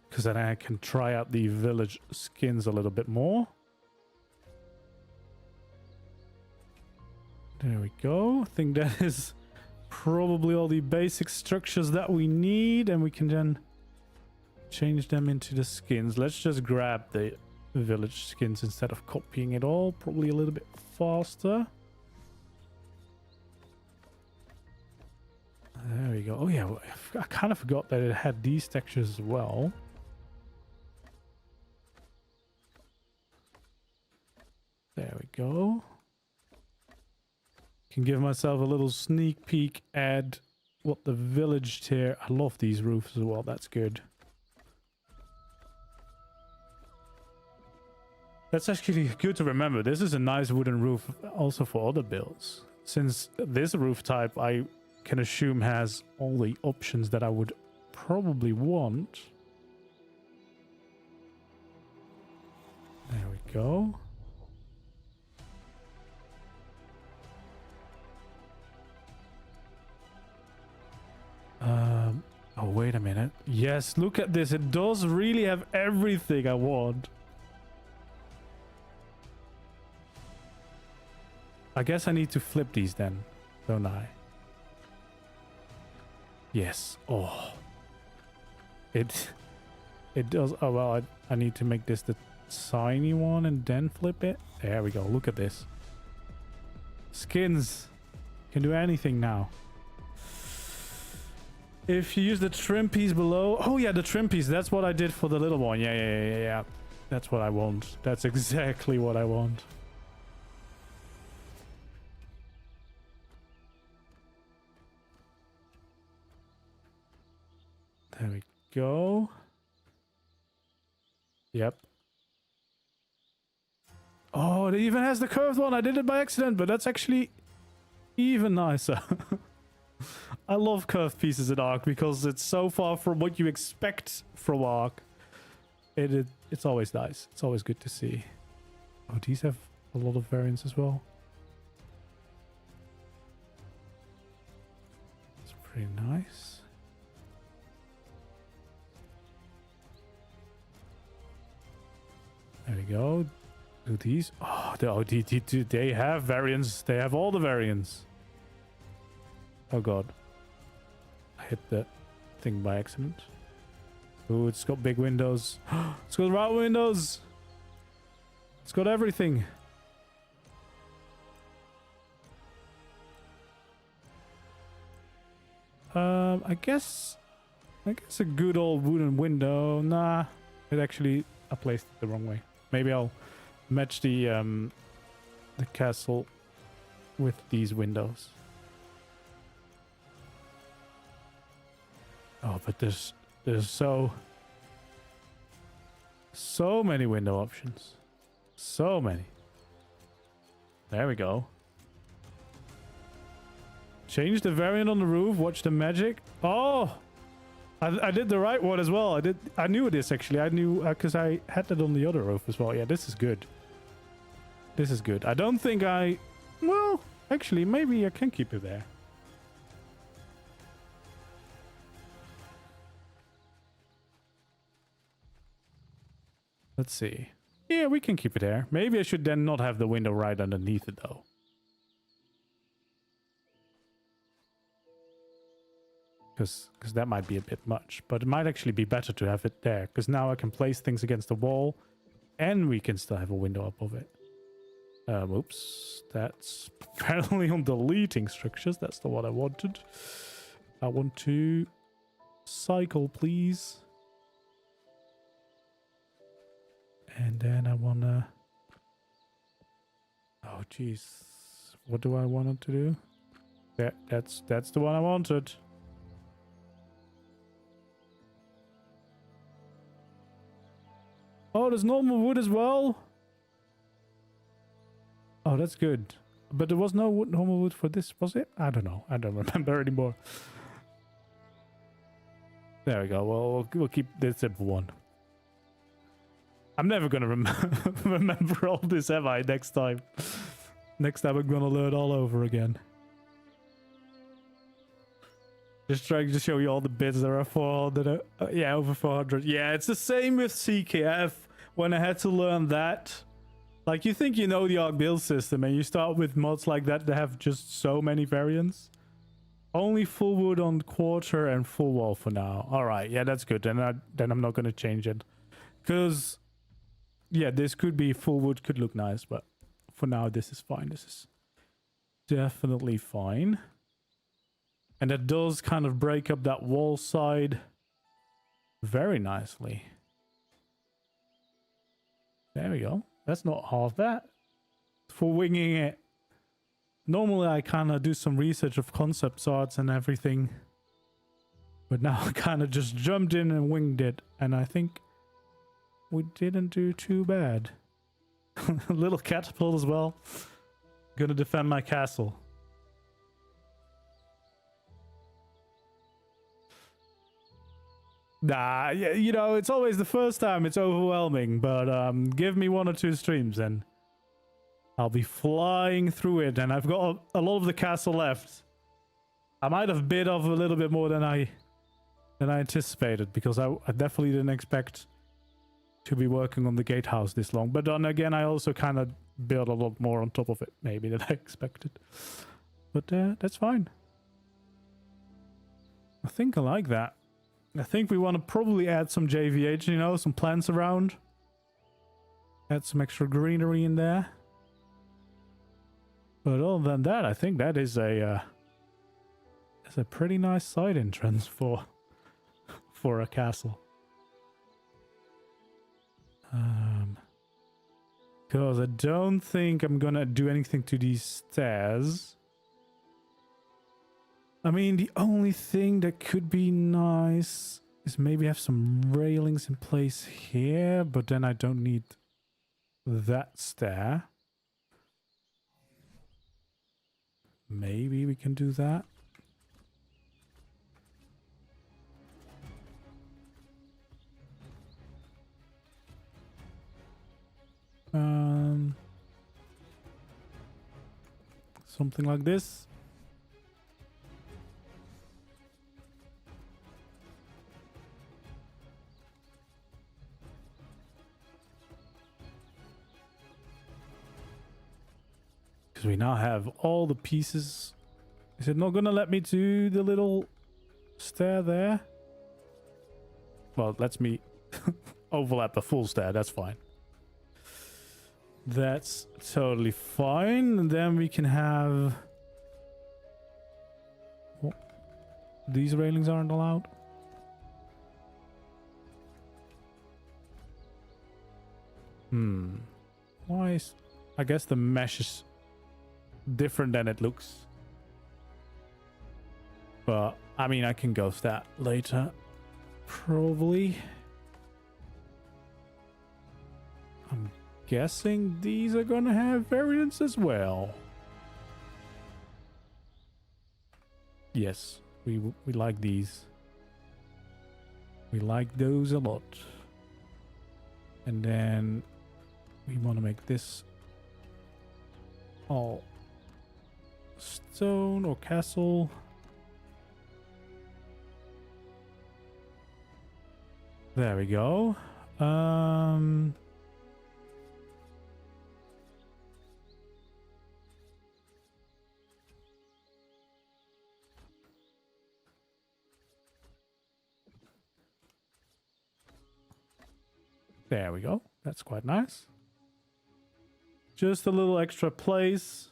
Because then I can try out the village skins a little bit more. There we go. I think that is probably all the basic structures that we need, and we can then change them into the skins. Let's just grab the village skins instead of copying it all. Probably a little bit faster. There we go. Oh yeah, I kind of forgot that it had these textures as well. There we go. Can give myself a little sneak peek at what the village tier. I love these roofs as well. That's good. That's actually good to remember. This is a nice wooden roof also for other builds. Since this roof type I can assume has all the options that I would probably want. There we go. Oh, wait a minute. Yes, look at this. It does really have everything I want. I guess I need to flip these then, don't I? Yes. Oh. It does. Oh, well, I need to make this the tiny one and then flip it. There we go. Look at this. Skins. Can do anything now. If you use the trim piece below. Oh yeah, the trim piece. That's what I did for the little one. Yeah. That's what I want. That's exactly what I want. There we go. Yep. Oh, it even has the curved one. I did it by accident, but that's actually even nicer. I love curved pieces in ARK because it's so far from what you expect from ARK. It's always nice. It's always good to see. Oh, these have a lot of variants as well. It's pretty nice. There we go. Do these? Oh, they have variants. They have all the variants. Oh god. I hit the thing by accident. Ooh, it's got big windows. It's got round windows. It's got everything. I guess a good old wooden window. Nah, it actually I placed it the wrong way. Maybe I'll match the castle with these windows. Oh, but there's so many window options. So many. There we go. Change the variant on the roof. Watch the magic. Oh, I did the right one as well. I knew this actually. I knew because I had that on the other roof as well. Yeah, this is good. This is good. I don't think I. Well, actually, maybe I can keep it there. Let's see. Yeah, we can keep it there. Maybe I should then not have the window right underneath it though. Because that might be a bit much. But it might actually be better to have it there. Because now I can place things against the wall. And we can still have a window up of it. Oops. That's apparently on deleting structures. That's not what I wanted. I want to cycle, please. And then I wanna... Oh, jeez. What do I want it to do? That's the one I wanted. Oh, there's normal wood as well. Oh, that's good. But there was no normal wood for this, was it? I don't know. I don't remember anymore. There we go. Well, we'll keep this simple one. I'm never gonna remember all this, am I? Next time. Next time I'm gonna learn all over again. Just trying to show you all the bits. There are 400. Yeah, over 400. Yeah, it's the same with CKF. When I had to learn that, like, you think you know the ARK build system, and you start with mods like that have just so many variants. Only full wood on quarter and full wall for now. All right, yeah, that's good. Then I'm not gonna change it, because Yeah, this could be full wood, could look nice, but for now this is fine. This is definitely fine. And that does kind of break up that wall side very nicely. There we go. That's not half bad for winging it. Normally I kind of do some research of concept arts and everything, but now I kind of just jumped in and winged it, and I think we didn't do too bad. A little catapult as well. Gonna defend my castle. Nah, yeah, you know, it's always the first time it's overwhelming, but give me 1 or 2 streams and I'll be flying through it, and I've got a lot of the castle left. I might have bit off a little bit more than I anticipated, because I definitely didn't expect to be working on the gatehouse this long. But then again, I also kind of built a lot more on top of it, maybe, than I expected. But that's fine. I think I like that. I think we want to probably add some JVH, you know, some plants around. Add some extra greenery in there. But other than that, I think that is a pretty nice side entrance for a castle. Because I don't think I'm gonna do anything to these stairs. I mean, the only thing that could be nice is maybe have some railings in place here, but then I don't need that stair. Maybe we can do that. Something like this. Because we now have all the pieces. Is it not gonna let me do the little stair there? Well, it lets me overlap the full stair, that's fine. That's totally fine. And then we can have... Oh, these railings aren't allowed. Why is... I guess the mesh is different than it looks. But, I mean, I can ghost that later. Probably. I'm guessing these are gonna have variants as well. Yes, we like these. We like those a lot. And then we want to make this all stone or castle. There we go. There we go. That's quite nice. Just a little extra place.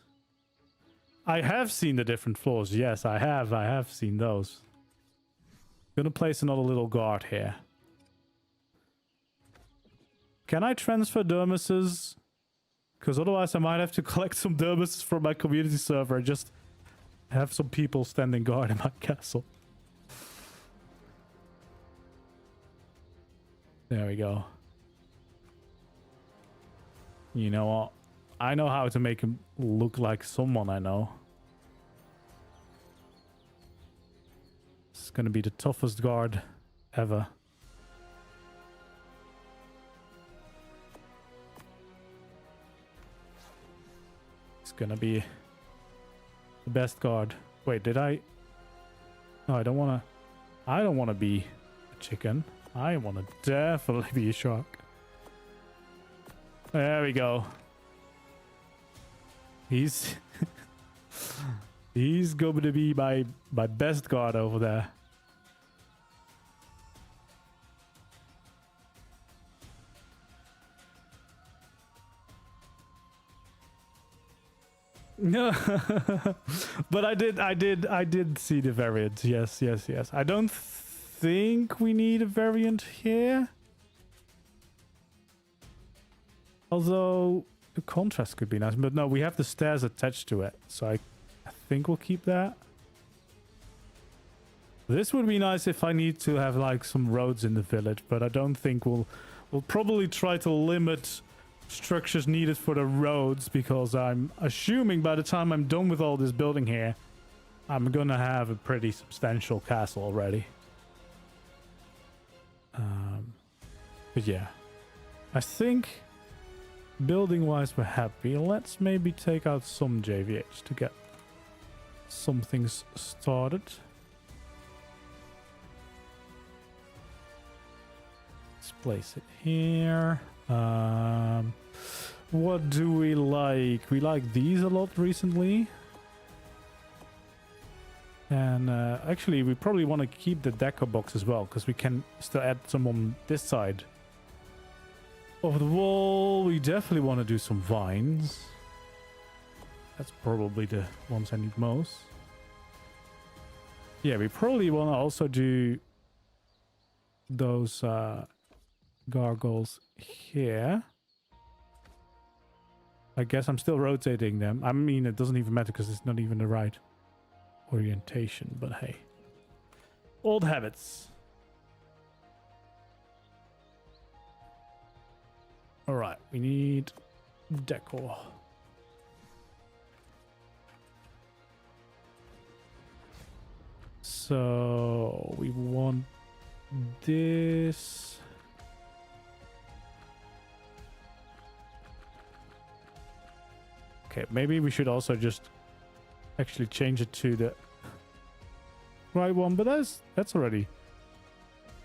I have seen the different floors. Yes, I have seen those. Gonna place another little guard here. Can I transfer dermises? Because otherwise I might have to collect some dermises from my community server and just have some people standing guard in my castle. There we go. You know what? I know how to make him look like someone I know. It's gonna be the toughest guard ever. It's gonna be the best guard. Wait, did I? No, I don't wanna be a chicken. I wanna definitely be a shark. There we go. He's he's going to be my best guard over there. No, but I did see the variant. Yes, yes, yes. I don't think we need a variant here. Although the contrast could be nice, but no, we have the stairs attached to it, so I think we'll keep that. This would be nice if I need to have like some roads in the village, but I don't think we'll probably try to limit structures needed for the roads, because I'm assuming by the time I'm done with all this building here, I'm gonna have a pretty substantial castle already. But yeah, I think building wise we're happy. Let's maybe take out some JVH to get some things started. Let's place it here. What do we like? We like these a lot recently. And actually we probably want to keep the deco box as well, because we can still add some on this side of the wall. We definitely want to do some vines. That's probably the ones I need most. Yeah, we probably want to also do those gargoyles here. I guess I'm still rotating them. I mean, it doesn't even matter because it's not even the right orientation, but hey. Old habits. Alright, we need decor. So we want this. Okay, maybe we should also just actually change it to the right one, but that's already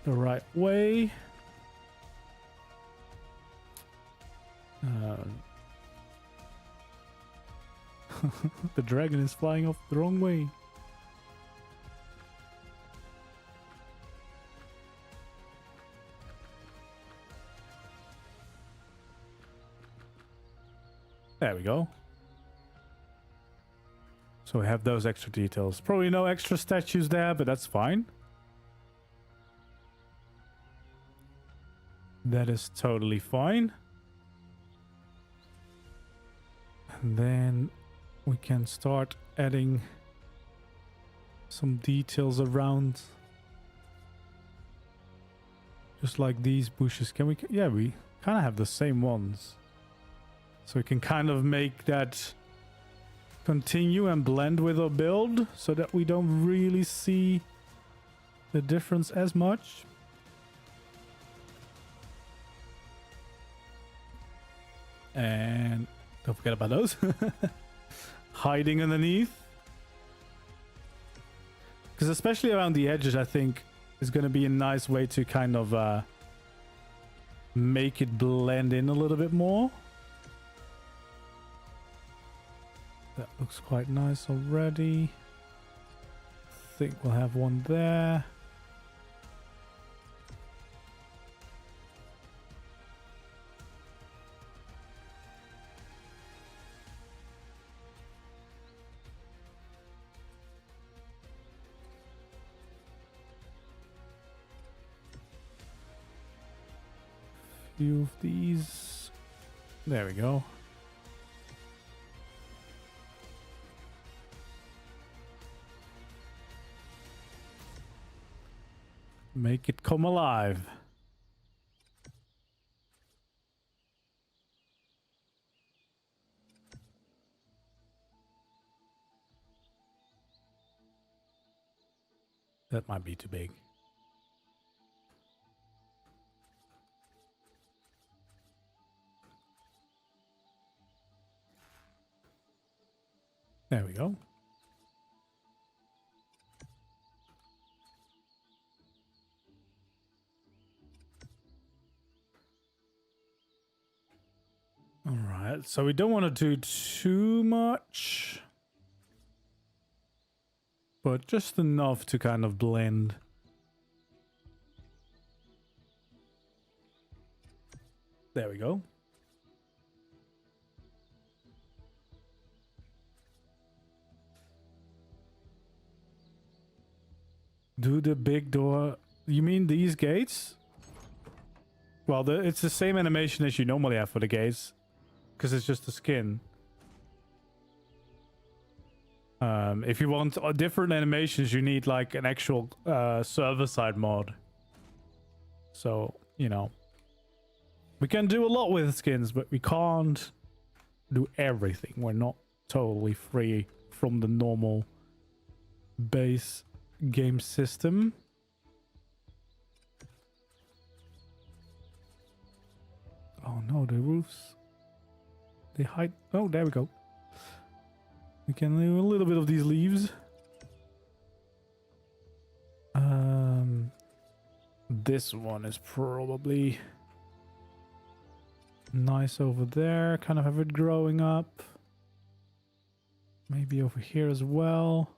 the right way. The dragon is flying off the wrong way. There we go. So we have those extra details. Probably no extra statues there, but that's fine. That is totally fine. And then we can start adding some details around. Just like these bushes. Can we? Yeah, we kind of have the same ones. So we can kind of make that continue and blend with our build so that we don't really see the difference as much. And don't forget about those. Hiding underneath. Because especially around the edges, I think is going to be a nice way to kind of make it blend in a little bit more. That looks quite nice already. I think we'll have one there. Few of these. There we go. Make it come alive. That might be too big. There we go. All right, so we don't want to do too much, but just enough to kind of blend. There we go. Do the big door... You mean these gates? Well, it's the same animation as you normally have for the gates. Because it's just the skin. If you want different animations, you need like an actual server-side mod. So, you know. We can do a lot with skins, but we can't do everything. We're not totally free from the normal base game system. Oh no, the roofs. They hide. Oh, there we go. We can do a little bit of these leaves. This one is probably nice over there. Kind of have it growing up. Maybe over here as well.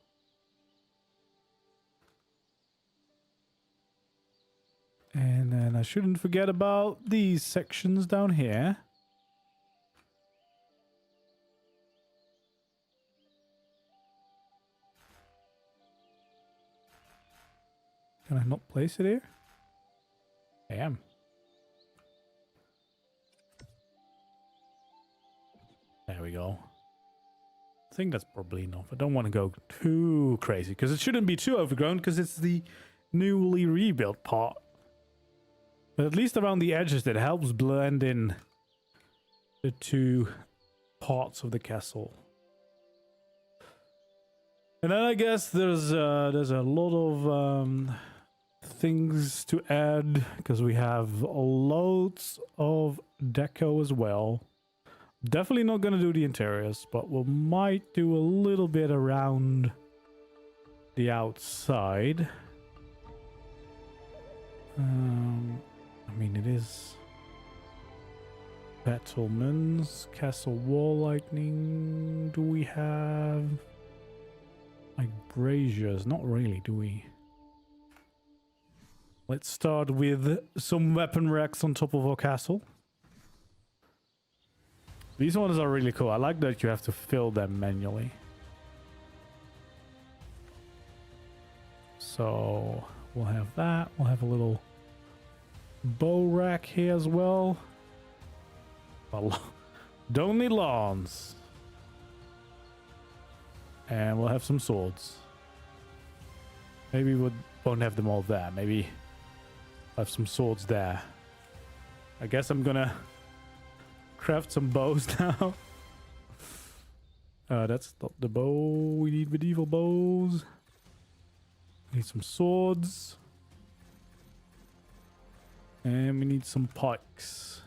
And then I shouldn't forget about these sections down here. Can I not place it here? I am. There we go. I think that's probably enough. I don't want to go too crazy because it shouldn't be too overgrown because it's the newly rebuilt part. But at least around the edges that helps blend in the two parts of the castle. And then I guess there's a lot of things to add because we have loads of deco as well. Definitely not going to do the interiors, but we might do a little bit around the outside. I mean, it is battlements, castle wall lightning. Do we have like braziers? Not really, do we? Let's start with some weapon racks on top of our castle. These ones are really cool. I like that you have to fill them manually. So we'll have that. We'll have a little bow rack here as well. Well, don't need lawns. And we'll have some swords. Maybe we won't have them all there. Maybe have some swords there. I guess I'm gonna craft some bows now. That's not the bow. We need medieval bows. We need some swords. And we need some pikes.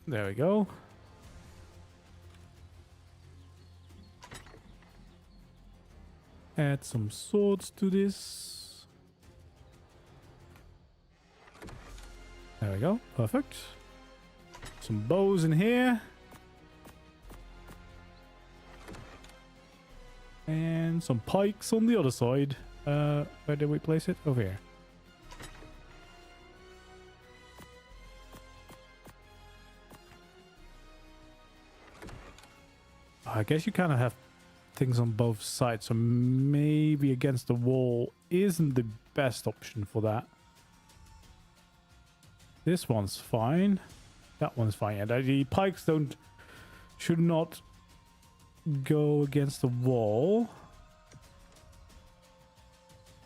There we go. Add some swords to this. There we go. Perfect. Some bows in here. And some pikes on the other side. Where did we place it? Over here. I guess you kind of have things on both sides, so maybe against the wall isn't the best option for that. This one's fine. That one's fine. Yeah, the pikes should not go against the wall.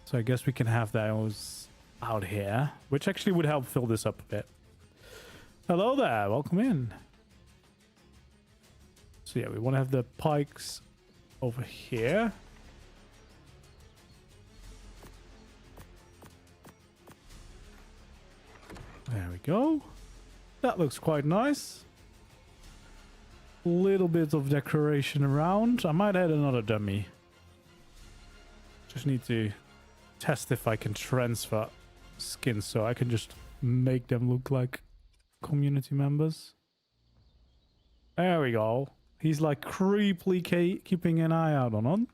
So I guess we can have those out here, which actually would help fill this up a bit. Hello there, welcome in. So yeah, we want to have the pikes over here. There we go. That looks quite nice. Little bit of decoration around. I might add another dummy. Just need to test if I can transfer skins so I can just make them look like community members. There we go. He's like creepily keeping an eye out on him.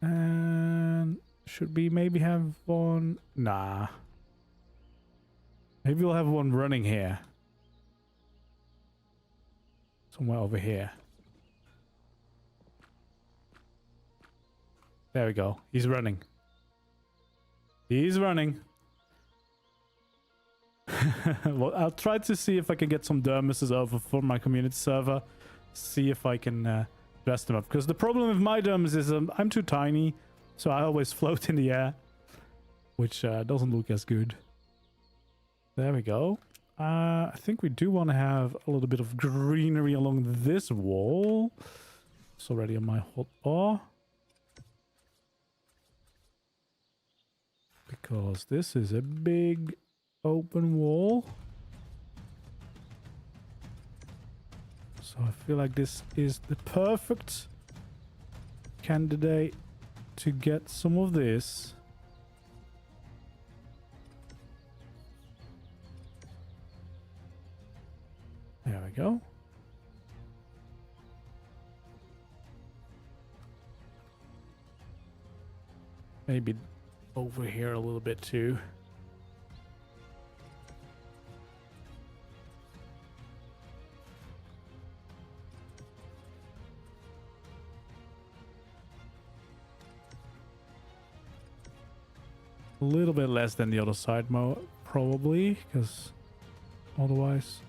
And should we maybe have one? Nah. Maybe we'll have one running here. Somewhere over here. There we go. He's running. He's running. Well, I'll try to see if I can get some dermises over for my community server. See if I can dress them up. Because the problem with my dermis is I'm too tiny. So I always float in the air. Which doesn't look as good. There we go. I think we do want to have a little bit of greenery along this wall. It's already on my hotbar. Because this is a big open wall. So I feel like this is the perfect candidate to get some of this. There we go. Maybe over here a little bit too. A little bit less than the other side, probably, because otherwise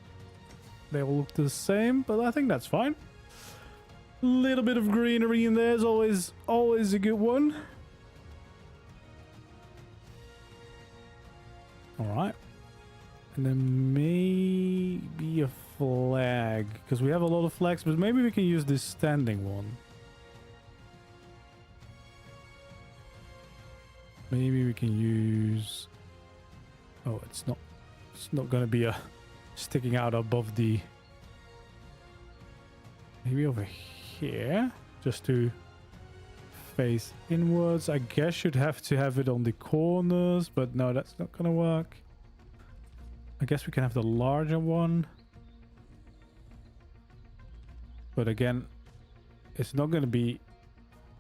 they will look the same, but I think that's fine. A little bit of greenery in there is always a good one. Alright. And then maybe a flag, because we have a lot of flags, but maybe we can use this standing one. Maybe we can use... Oh, it's not gonna be a sticking out above the... Maybe over here, just to face inwards. I guess you'd have to have it on the corners, but no, that's not gonna work. I guess we can have the larger one. But again, it's not gonna be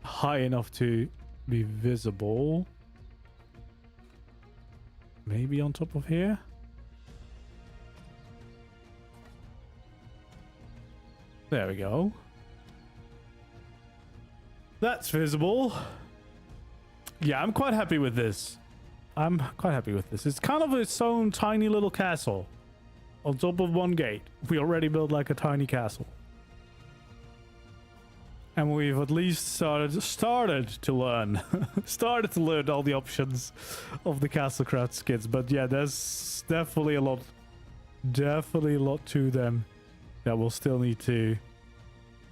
high enough to be visible. Maybe on top of here. There we go. That's visible. Yeah, I'm quite happy with this. It's kind of its own tiny little castle. On top of one gate. We already built like a tiny castle. And we've at least started to learn. Started to learn all the options of the Castlecraft skins. But yeah, there's definitely a lot to them that we'll still need to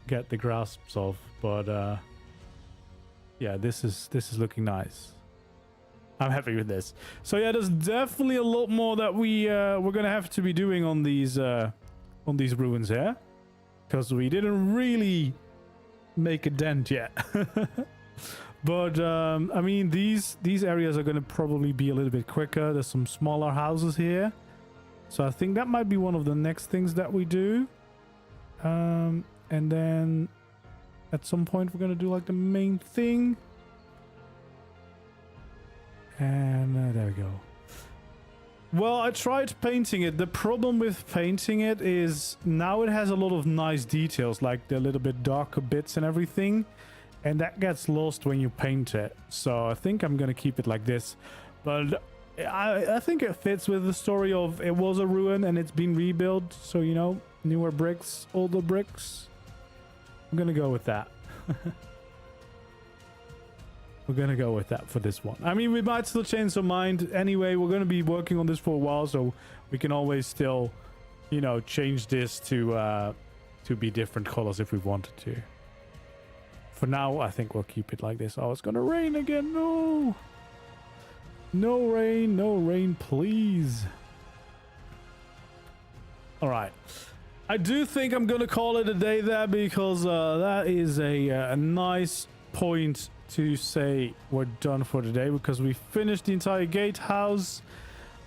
get the grasps of. But yeah, this is looking nice. I'm happy with this. So yeah, there's definitely a lot more that we're gonna have to be doing on these ruins here, because we didn't really make a dent yet. But I mean, these areas are gonna probably be a little bit quicker. There's some smaller houses here, so I think that might be one of the next things that we do. And then at some point we're gonna do like the main thing. And there we go. Well, I tried painting it. The problem with painting it is now it has a lot of nice details, like the little bit darker bits and everything, and that gets lost when you paint it. So I think I'm gonna keep it like this, but I think it fits with the story of it was a ruin and it's been rebuilt. So, you know, newer bricks, older bricks. I'm gonna go with that. We're gonna go with that for this one. I mean, we might still change our mind. Anyway, we're gonna be working on this for a while, so we can always still, you know, change this to be different colors if we wanted to. For now, I think we'll keep it like this. Oh, it's gonna rain again. No. No rain, please. All right. I do think I'm gonna call it a day there, because that is a nice point to say we're done for today, because we finished the entire gatehouse.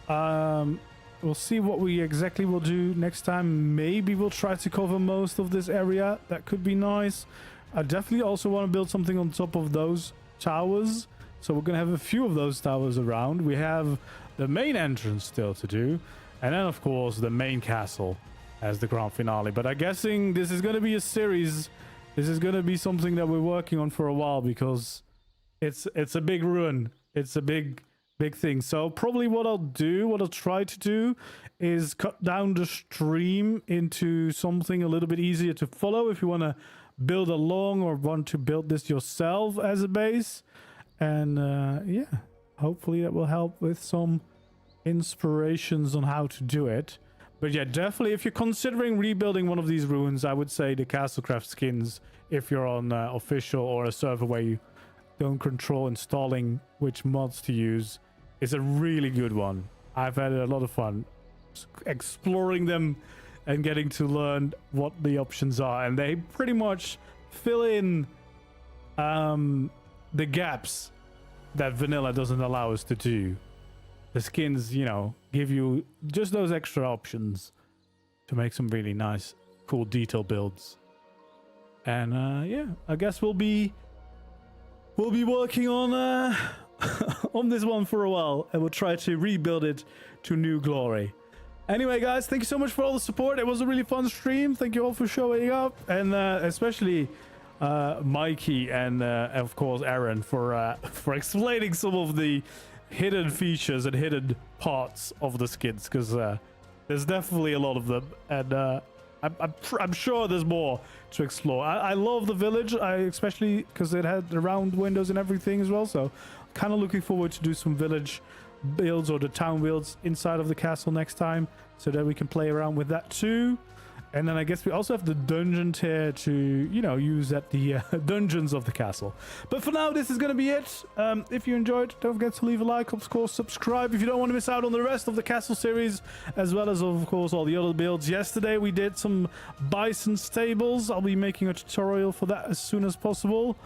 We'll see what we exactly will do next time. Maybe we'll try to cover most of this area. That could be nice. I definitely also want to build something on top of those towers, so we're gonna have a few of those towers around. We have the main entrance still to do, and then of course the main castle as the grand finale. But I'm guessing this is gonna be a series. This is going to be something that we're working on for a while, because it's a big ruin. It's a big thing. So probably what I'll try to do is cut down the stream into something a little bit easier to follow if you want to build along or want to build this yourself as a base. And yeah, hopefully that will help with some inspirations on how to do it. But yeah, definitely if you're considering rebuilding one of these ruins, I would say the Castlecraft skins, if you're on official or a server where you don't control installing which mods to use, is a really good one. I've had a lot of fun exploring them and getting to learn what the options are, and they pretty much fill in the gaps that vanilla doesn't allow us to do. The skins, you know, give you just those extra options to make some really nice, cool detail builds. And yeah, I guess we'll be working on on this one for a while, and we'll try to rebuild it to new glory. Anyway, guys, thank you so much for all the support. It was a really fun stream. Thank you all for showing up, and especially Mikey and of course Aaron for explaining some of the hidden features and hidden parts of the skins, because there's definitely a lot of them, and I'm sure there's more to explore. I love the village, especially because it had the round windows and everything as well, so kind of looking forward to do some village builds or the town builds inside of the castle next time, so that we can play around with that too. And then I guess we also have the dungeon tier to, you know, use at the dungeons of the castle. But for now, this is going to be it. If you enjoyed, don't forget to leave a like, of course, subscribe if you don't want to miss out on the rest of the castle series, as well as, of course, all the other builds. Yesterday, we did some bison stables. I'll be making a tutorial for that as soon as possible.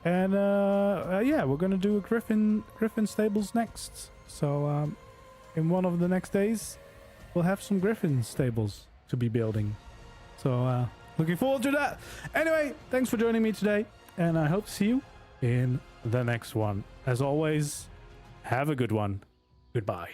And yeah, we're going to do a griffin stables next. So in one of the next days, we'll have some griffin stables to be building. So looking forward to that. Anyway, thanks for joining me today, and I hope to see you in the next one. As always, have a good one. Goodbye.